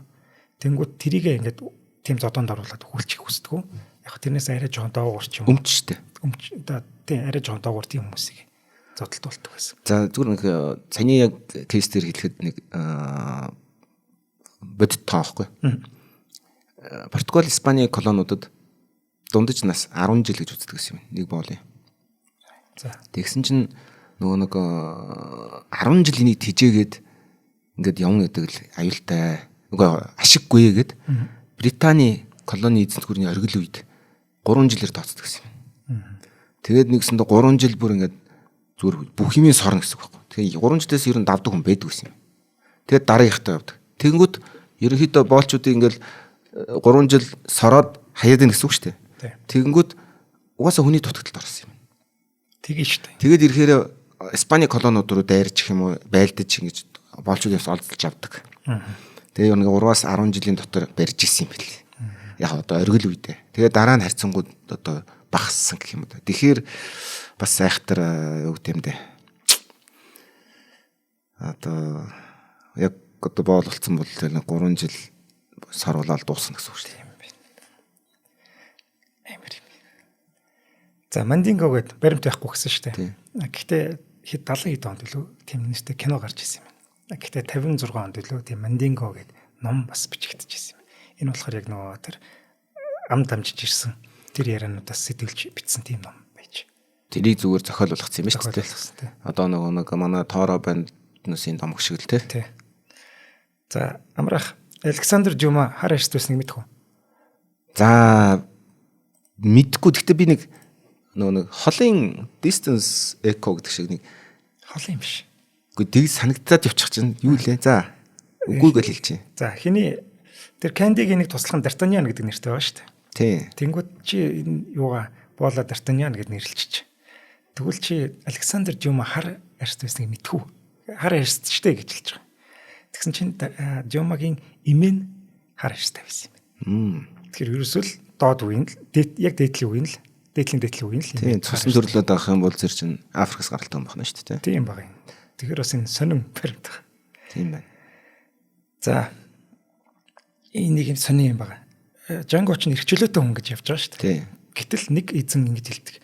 Тэнгүүд тэрийгээ ингээд тийм зодоонд оруулаад хүлчих хүсдэггүй. Яг тэрнээс арай жоон доогуур ч юм. Өмч штэ. Өмч тийм арай жоон доогуур тийм хүмүүсийг зодтолдуулдаг байсан. За зүгээр нэг саний яг кейс дээр хэлэхэд нэг бодит тоохгүй. Португал, Испани колониудад дундаж нас 10 жил гэж үздэг гэсэн юм. Нэг боолын. За. Тэгсэн чинь нөгөө нэг 10 жил энийг тижээгээд ингээд явна гэдэг л аюултай. Нөгөө ашиггүй гээд Британий колони эзэнт гүрний оргил үед 3 жилээр тооцдог гэсэн юм. Тэгээд нэгсэндээ 3 жил бүр ингээд зүгээр бүх юмын сорно гэсэн үг байхгүй. Тэгээ 3 жилээс ер нь давдаг хүн байдаг гэсэн юм. Тэгээд дараагийнхтай явдаг. Тэгэнгүүт ерөнхийдөө боолчуудыг ингээд 3 жил сороод хаяад ийн гэсэн үг шүү дээ. Тэгэнгүүт угаасаа хүний дутагдлалд орсон юм. Тэгэж шүү дээ. Тэгээд ирэхээр Испани колониуд руу дайрч гэх юм уу байлдаж ингэж боолчуудаас олдолж авдаг. Тэгээ нэг 3-аас 10 жилийн дотор барьж исэн юм бэл. Яг одоо оргил үедээ. Тэгээ дараа нь харьцангууд одоо багассан гэх юм уу. Тэгэхээр бас айхтар юу гэдэм дээ. Одоо яг одоо боол болсон бол нэг 3 жил саруулаад дуусна гэсэн үг шүү дээ. Амар юм. За Mandingo гэдэг баримт байхгүй гэсэн шүү дээ. Гэхдээ хэд 70 хэд онд лөө тийм нэртэй кино гарч ирсэн юм байна. Гэхдээ 56 онд лөө тийм Mandingo гэдэг ном бас бичигдчихсэн юм. Энэ болохоор яг нөгөө тэр ам дамжиж ирсэн тэр яриануудаас сэтгүүлж бичсэн тийм ном байж. Тэрийг зүгээр зохиолуулсан юм шүү дээ. Одоо нэг манай Торо банднысын ном шиг л тий. За амрах Александр Дюма хар арьстусныг мэдэх үү? За мэдгүй. Гэхдээ би нэг холын distance echo гэдэг шиг нэг хол юм биш. Үгүй тийг санагдаад явчих чинь юу лээ. За үгүй гэл хэлчихэ. За хиний тэр Candy-гийн нэг туслах D'Artagnan гэдэг нэртэй байгаа шүү дээ. Тий. Тэнгүүд чи энэ юугаа Бола D'Artagnan гэд нэрлэлчих. Тэгвэл чи Александр Дюма хар арьстусныг мэдэх үү? Хар арьст штэ гэж хэлж байгаа. Тэгсэн чинь Дюмагийн имэн хар арьстай байсан юм. Тэгэхээр ерөөсөө л доод үеийн л яг дээдлийн үеийн л дээдлийн үеийн л. Тийм цусны төрлөөд авах юм бол зэр чинь Африкаас гаралтай юм байна шүү дээ. Тийм баг юм. Тэгэхээр бас энэ сонин баримт байна. Тийм байна. За энэ нэг юм сонин юм байна. Django ч нэрчлөөтэй хүн гэж явж байгаа шүү дээ. Гэтэл нэг эзэн ингэж хэлдэг.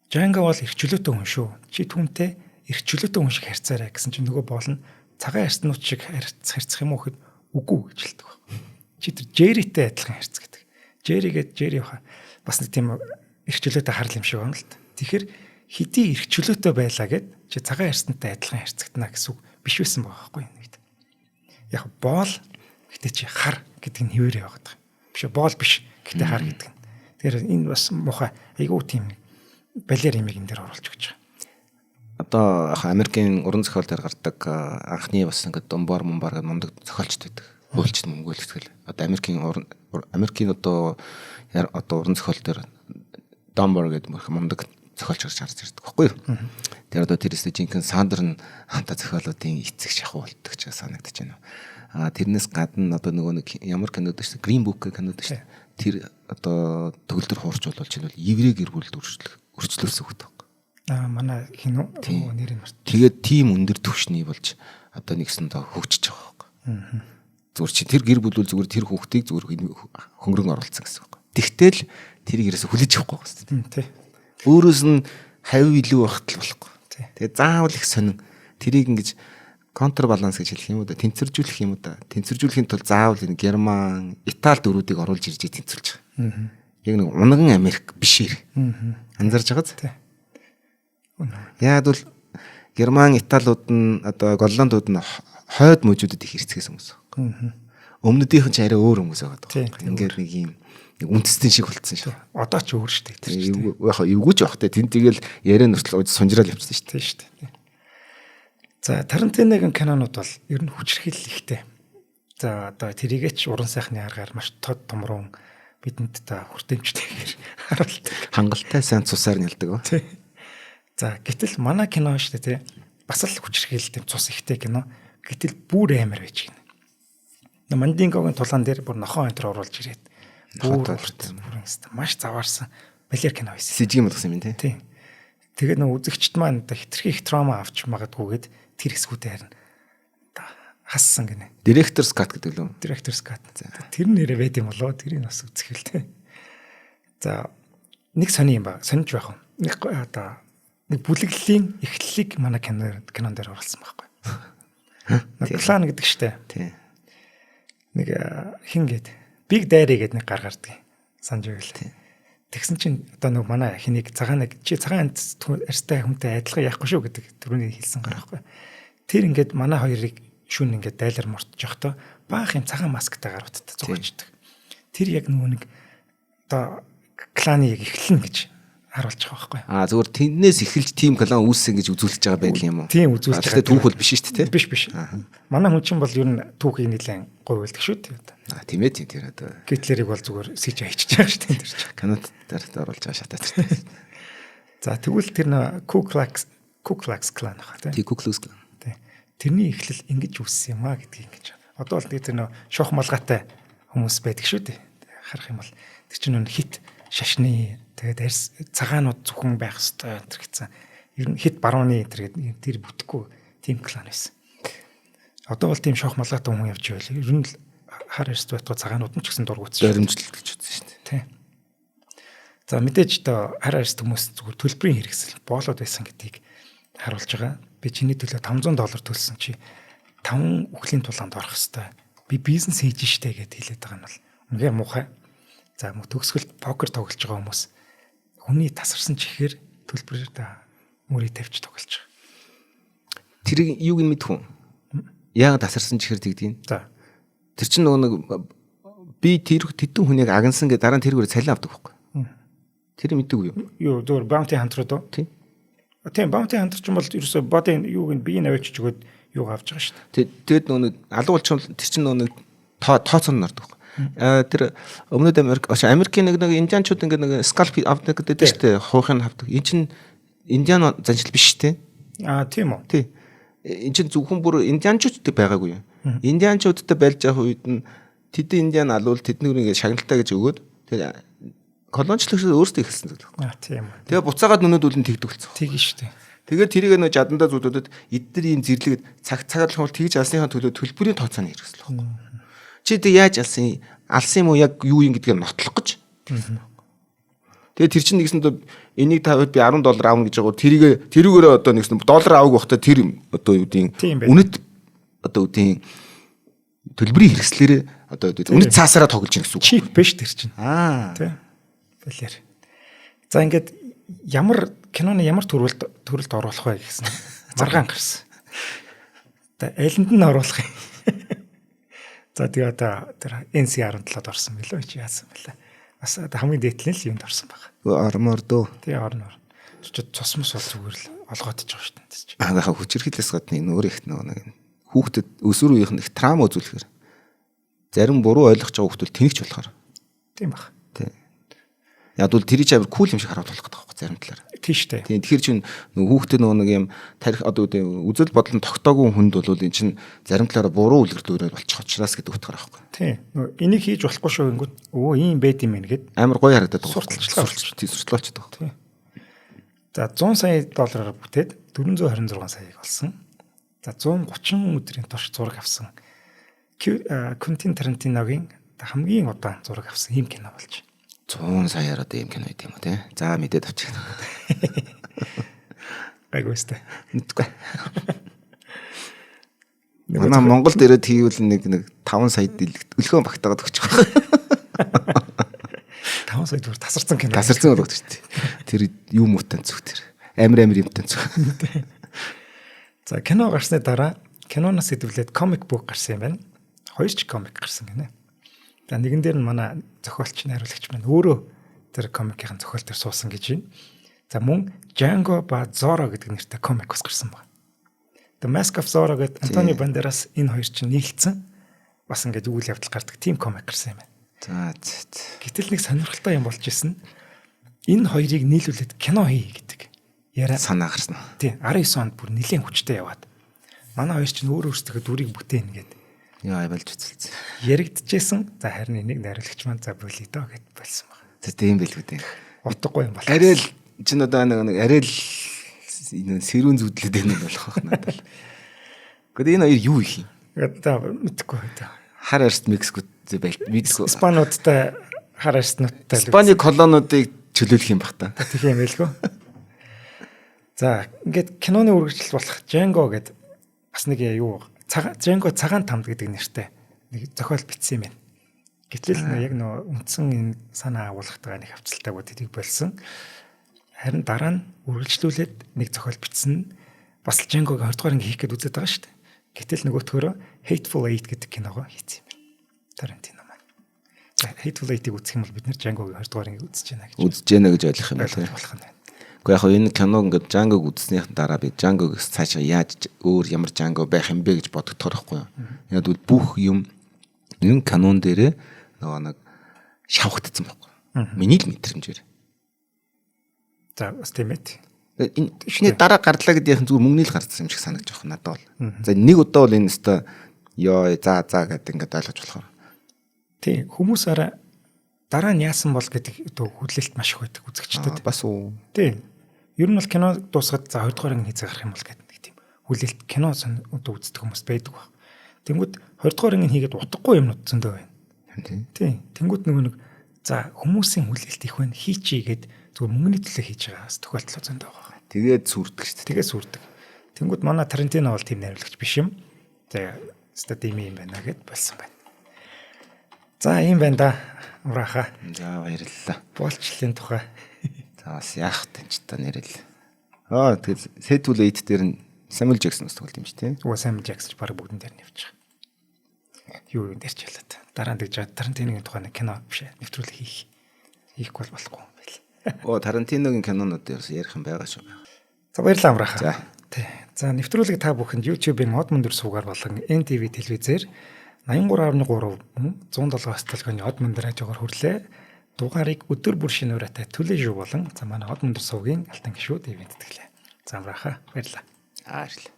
Django бол эрхчлөөтэй хүн шүү. Чи түүнтэй эрхчлөөтэй хүн шиг харьцаарай гэсэн чинь нөгөө боол нь цагаан арьснууд шиг харьцах юм уу гэхэд үгүй гэж хэлдэг. Чи тэр Jerry-тэй адилхан харьц гэдэг. Jerry бас нэг тийм эрхчлөөтэй харл юм шиг байна л да. Тэгэхээр хэдий эрхчлөөтэй байлаа гэд чи цагаан арьснтай адилхан харьцагдана гэсэн үг биш байсан байгаа байхгүй юу нэг. Яг боол гэтээ чи хар гэдэг нь хэвээрээ байгаа. Биш боол биш гэтээ хар гэдэг нь. Тэгэхээр энэ бас муухай айгүй тийм балер имийг энэ дээр оруулж өгч байгаа. Одоо Америкийн уран зохиол дээр гардаг анхны бас ингээд Думбар гэдэг мундаг зохиолчд байдаг. Хөөлчд мөнгөлт тэгэл. Одоо Америкийн одоо уран зохиол дээр Думбар гэдэг мундаг зохиолч гарч ирдэг байхгүй юу? Тэр одоо тэрээс жинхэнэ Сандер нь хамта зохиолуудын эцэг шахуу болдог ч санагдаж байна. Тэрнээс гадна одоо нөгөө нэг ямар кинод шүү дээ. Green Book гэх кинод шүү дээ. Тэр одоо төгөлдөр хуурч болж байна бол еврей гэр бүлд өрчлөөсөн үг таахгүй. Манай хинөө нэр нь март. Тэгээд тийм өндөр түвшний болж одоо нэгсэндээ хөгжиж байгаа байхгүй. Зүгээр чи тэр гэр бүл зүгээр тэр хүүхдийг зүгээр хөнгөрөн оруулсан гэсэн үг. Тэгтэл тэрийг ерөөсө хүлээж авахгүй байна. Тий. Өөрөөс нь хавь илүү байхад л болохгүй. Тэгээд заавал их сонин тэрийг ингэж контрбаланс гэж хэлэх юм уу да, тэнцвэржүүлэх юм уу да. Тэнцвэржүүлэхийн тулд заавал энэ Герман, Итали дөрүүдийг оруулж ирж тэнцвэрлэж байгаа. Яг нэг унган Америк бишээр. Анзарж байгааз. Яг бол Герман, Италиуд нь одоо Голландууд нь хойд мужуудад их хэрцгээс хүмүүс. Өмнөдийнх нь ч арай өөр хүмүүс байгаа. Ингээд нэг юм үндэстэн шиг болцсон шүү. Одоо ч өөр шүү дээ. Яг эвгүүж явах те. Тэнд тэгэл яриа нуртал сунжраал явчихсан шүү дээ. За Тарантиногийн кинонууд бол ер нь хүчрхийлэл ихтэй. За одоо тэрийгэч уран сайхны аргаар маш тод томрон бидэнд та хүртээмжтэйгээр харуулдаг. Хангалттай сайн цусаар нялдаг. Тий. За гэтэл манай кино шүү дээ тий. Бас л хүчрхийлэлтэй цус ихтэй кино. Гэтэл бүр амар байж гинэ. Мандинговын тулаан дээр бүр нохоо энтер оруулж ирээд бүр маш заваарсан балер кино байсан. Сэжиг болгосон юм тий. Тэгээд нөө үзэгчд маань хитрхи их траума авч магадгүйгээд тэр хэсгүүдээ харин хассан гинэ. Director's cut гэдэг л юм. Director's cut. Тэр нэрээ байд юм болоо тэрийг бас үзэх хэлтэй. За нэг сони юм ба. Сонирч байх юм. Нэг одоо нэг бүлэглэлийн эхлэлийг манай кинон дээр оруулсан байхгүй. План гэдэг штэ. Тий. Нэг хин гээд Big Daddy гэдэг нэг гар гардаг. Санаж байл. Тэгсэн чинь одоо нэг манай хэнийг цагаан арьстай хүнтэй адилхан яахгүй шүү гэдэг түрүүний хэлсэн гар байхгүй. Тэр ингээд манай хоёрыг шүүн ингээд дайлар мортож явахдаа баах юм цагаан масктай гаруудтай зугачдаг. Тэр яг нөгөө нэг одоо кланы яг эхлэн гэж харуулж байгаа байхгүй. Зүгээр тэнднээс эхэлж тим клан үүссэн гэж үзүүлж байгаа байдал юм уу? Тийм үзүүлж байгаа. Түүх бол биш шүү дээ. Биш. Манай хүн чинь бол ер нь түүхийг нэлээд гоё байлдаг шүү дээ. Тийм ээ тэр одоо Гитлерийг бол зүгээр сэж хайчиж байгаа шүү дээ тэр чинь. Канад дарт оруулж байгаа шатаач. За тэгвэл тэр Ku Klux Klan хаа тийм Ku Klux Klan. Тийм. Тэрний эхлэл ингэж үссэн юм а гэдгийг ингэж. Одоо бол тэр шох малгайтай хүмүүс байдаг шүү дээ. Харах юм бол тэр чинь хит шашны тэгээд арьс цагаанууд зөвхөн байх хэвээр энэ гэсэн. Ер нь хит барууны тэр бүтэхгүй тийм клан байсан. Одоо бол тийм шох малгайтай хүн явж байл. Ер нь хар арьс байтугай цагаанууд нь ч гэсэн дургуутсан. Баримжилт гэж үзсэн шүү дээ. Тийм. За мэдээж одоо хар арьс хүмүүс зүгээр төлбөрийн хэрэгсэл боолоод байсан гэдгийг харуулж байгаа. Би чиний төлөө $500 төлсөн чи 5 үхлийн тулаанд орох хэвээр. Би бизнес хийж штэ гэд хэлээд байгаа нь бол үнэхээр муухай. За төгсгөлд покер тоглож байгаа хүмүүс хүний тасарсан чихээр төлбөрөөр мөрийг тавьж тоглож байгаа. Тэр юуг нь мэдхүн? Яагаад тасарсан чихэр тэгдгийг? За. Тэр чинь нөгөө нэг би тэр тэдэн хүнийг агнсан гэдэг дараа нь тэргээр цалин авдаг байхгүй. Тэр мэддэг юу? Юу зөвөр bounty hunter доо? Тийм. Тийм bounty hunter ч юм бол ерөөсө бодын юуг нь биеийг авчиж өгөөд юуг авч байгаа шүү дээ. Тэгээд нөгөө нэг алуулч тэр чинь нөгөө нэг тооцоонд нордог байхгүй. Тэр өмнөд Америкийн нэг индианчууд ингээд нэг скальп авдаг гэдэг шүү дээ. Хуухыг авдаг. Энэ чинь индиан заншил биш шүү дээ. Тийм үү. Тийм. Энэ чинь зөвхөн бүр индианчуудтай байгаагүй юм. Индианчуудтай байлж явах үед нь тэдэн индиан алуул тэднийг ингээд шагналтаа гэж өгөөд тэгээд колоничлогч өөрсдөө ихэлсэн гэдэг. Тийм үү. Тэгээ буцаагаад нүнүүд үлэн тэгдэг болсон. Тэгнь шүү дээ. Тэгээд тэрийг нөө жадандаа зүудүүдэд эдгээр ийм зэрлэгэд цагаар л тэгж алсныхаа төлөө төлбөрийн тооцооны хэрэгсэл байхгүй. Чи тэг яаж алсан юм уу яг юу юм гэдгийг нотлох гэж. Тэгээ тэр чинь нэгсэн энийг тавиад би $10 аавна гэж байгаа. Тэрүүгээрээ одоо нэгсэн доллар авах байхдаа тэр одоо юу гэдэг үнэт одоо юу гэдэг төлбөрийн хэрэгслээрээ одоо үнэт цаасаараа тоглож ийн гэсэн үг. Чип биш тэр чинь. Тий. Балер. За ингээд ямар киноны ямар төрөлд оруулах вэ гэсэн маргаан гарсан. Одоо айланд нь оруулах юм. За тэгээ одоо тэр NC-17-д орсон билүү чи яасан бэлээ. Бас хамгийн дээдлийн л юунд орсон баг. Ормор дөө. Тэгээ орно. Чи цусмас бол зүгээр л олгоодж байгаа шүү дээ. Хаа хүчирхийлээс гадна энэ өөр их нэг хүүхдэд өсвөр үеийнх нь их траума үзүүлэхээр зарим буруу ойлгож байгаа хүүхдүүд тэнэгч болохоор. Тийм баг. Тий. Яг бол тэр чинь амар кул юм шиг харуулах гэдэг байхгүй зарим талаар. Тийм шүү дээ. Тийм тэгэхээр чинь хүүхдээ нэг юм тарих одоо үзэл бодлон тогтоогүй хүнд бол энэ чинь зарим талаараа буруу үлгэр дүүрээр болчих учраас гэдэг утгаар байхгүй. Тийм. Энийг хийж болохгүй шүү гингүүд өө ийм байд юм байна гэд амар гоё харагдаад байгаа. сурталчлалч байгаа. Тийм. За 100 сая доллараар бүтээд 426 саяг олсон. За 130 өдрийн турш зураг авсан. Квентин Тарантиногийн хамгийн удаан зураг авсан ийм кино болж. 100 саяар одоо ийм кино байт юм уу те. За мэдээд авчих. Байгуустай. Мэдгүй. Манай Монголд ирээд хийвэл нэг 5 сая өлгөө багтаагаад өгч байгаа. 5 сая төгрөг тасарсан кино. Тасарсан болгож шүү дээ. Тэр юу муутай зүг тэр. Амар юмтай зүг. За кино гарсны дараа киноноос хэдвлээд комик бук гарсан юм байна. 2 ч комик гарсан гинэ. За нэгэн дээр нь манай зохиолч найруулагч маань өөрөө тэр комикийн зохиол дээр суусан гэж байна. За мөн Django ба Zorro гэдэг нэртэй комик бас гарсан байна. The Mask of Zorro гэдэг Антонио Бандерас энэ хоёр чинь нийлцсэн бас ингээд үйл явдал гардаг тийм комик гарсан юм байна. За. Гэтэл нэг сонирхолтой юм болж исэн. Энэ хоёрыг нийлүүлээд кино хий гэдэг. Яриа санаа гарсан. Тийм 19 онд бүр нэлээд хүчтэй яваад. Манай хоёр чинь өөр өөрсдөө дүрийг бүтээн гэдэг. Яа байлж үзэлцсэн. Яригдчихсэн. За харин энийг найруулагч маань за болиё доо гэд болсон байна. Тийм байлгүй дээ. Утгагүй юм байна. Арай л чинь одоо нэг арай л энэ сэрүүн зүудлээд байна болох надад. Гэхдээ энэ хоёр юу их юм? Одоо мэдхгүй одоо. Хар арст Мексикт байл мэдгүй. Испаниудтай хар арстнуудтай. Испани колониудыг чөлөөлөх юм бах та. Тэг юм байлгүй. За ингээд киноны үргэлжлэл болох Django гэдэг бас нэг юу Django цагаан тамд гэдэг нэртэй нэг зохиол бичсэн юм байна. Гэтэл яг нөө үндсэн энэ санаа агуулгатай нэг хавцалтайгууд тэдэг болсон. Харин дараа нь үргэлжлүүлээд нэг зохиол бичсэн бас л Django-г 20 дугаар ингээ хийх гээд үзээд байгаа шүү дээ. Гэтэл нөгөөтгөөрөө Hateful Eight гэдэг киногоо хийсэн юм байна. Тарантино маань. За Hateful Eight-ийг үзэх юм бол бид нэр Django-г 20 дугаар ингээ үзэж байна гэж. Үзэж байна гэж ойлгох юм байна. Болох нь. Гэхдээ яг энэ киног ингээд Django-г үзснийхэн дараа би Django-гээс цаашаа яаж өөр ямар Django байх юм бэ гэж бодогдохоор байхгүй юу. Яг бол бүх юм энэ канон дээрээ нөгөө нэг шавхагдсан байхгүй. Миний л мэдрэмжээр. За бас тийм ээ. Энэ шинэ дараа гарлаа гэдгийнхэн зүгээр мөнгөний л гарсан юм шиг санагдаж байна надад бол. За нэг удаа бол энэ өстой ёо за гэдэг ингээд ойлгож болохоор. Тийм хүмүүс дараа нь яасан бол гэдэг хүлээлт маш их байдаг үзэгчдэд. Бас уу. Тийм. Ер нь бол кино дуусгаад за 20 дугаар анги хийцээ гарах юм бол гэдэг нэг тийм хүлээлт кино үздэг хүмүүс байдаг баг. Тэнгүүд 20 дугаар анги хийгээд утгагүй юмнууд зөндөө байна. Тийм. Тэнгүүд нөгөө нэг за хүмүүсийн хүлээлт их байна хийчий гэд зүгээр мөнгөний төлөө хийж байгаа бас тохиолдол зөндөө байгаа. Тэгээд сүрдэг шүү дээ. Тэгээд сүрдэг. Тэнгүүд манай Тарантино бол тийм найруулагч биш юм. За стадими юм байна гэд болсон байна. За ийм байна да. Ураха. За баярлалаа. Болчлын тухай. За бас яах вэ ч та нэрэл. Тэгэл Hateful Eight дээр нь Samuel Jackson-ос тоглолт юм шүү дээ. Samuel Jackson ч баг бүгдэн дээр нэвчих. Юу юм дээр ч ялаад. Дараа нь тэгж Тарантиногийн тухай нэг кино биш нэвтрүүлэг хийхгүй болохгүй юм байл. Тарантиногийн кинонууд дээр ярих юм байгаа шүү. За баярлалаа Ураха. За. За нэвтрүүлэг та бүхэнд YouTube-ийн Од Мөндөр суугаар болон NTV телевизээр 83.3 107 столгоны Од Мөндөр радиогоор хүрлээ. Дугаарыг өдөр бүр шинэ ураатай төлөж болон за манай Од Мөндөр суугийн алтан гişүүд ивент тэтгэлээ. За Ураха баярлалаа. Баярлалаа.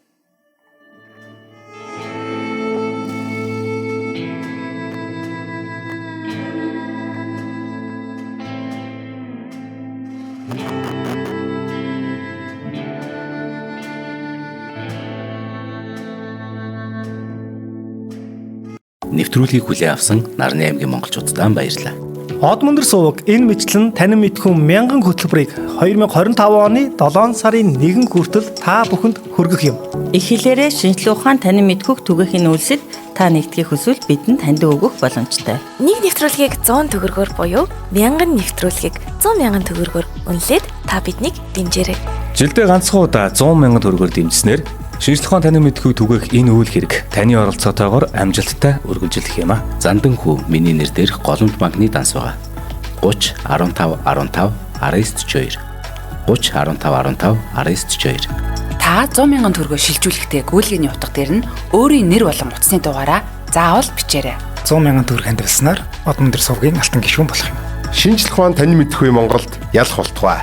Нэвтрүүлгийг хүлээн авсан Нарны аймгийн монголчуудаа баярлалаа. Од Мөндөр суваг энэ мэтлэн танин мэдхүн мянган хөтөлбөрийг 2025 оны 7 сарын 1 хүртэл та бүхэнд хүргэх юм. Их хэлээрээ шинжлэх ухаан танин мэдхүг түгээхийн үйлсэд та нэгтгэх хүсвэл бидэнд таньдаг өгөх боломжтой. Нэг нэвтрүүлгийг 100 төгрөгөөр буюу 1000 нэвтрүүлгийг 100,000 төгрөгөөр үнэлээд та биднийг дэмжээрэй. Жилдээ ганцхан удаа 100,000 төгрөгөөр дэмжснээр шинжлэх ухаан танин мэдхүг түгээх энэ үйл хэрэг таны оролцоотойгоор амжилттай үргэлжлэх юм а. Зандан хүү миний нэр дээрх голомт банкны данс байгаа. 30 15 15 1942 30 15 15 1942 Та 100,000 төгрөгөөр шилжүүлэхдээ гүйлгээний утга дээр нь өөрийн нэр болон утасны дугаараа заавал бичээрэй. 100,000 төгрөг хандвалснаар Од Мөндөр сувгийн алтан гишүүн болох юм. шинжлэх ухаан танин мэдхгүй Монголд ялах болтугай.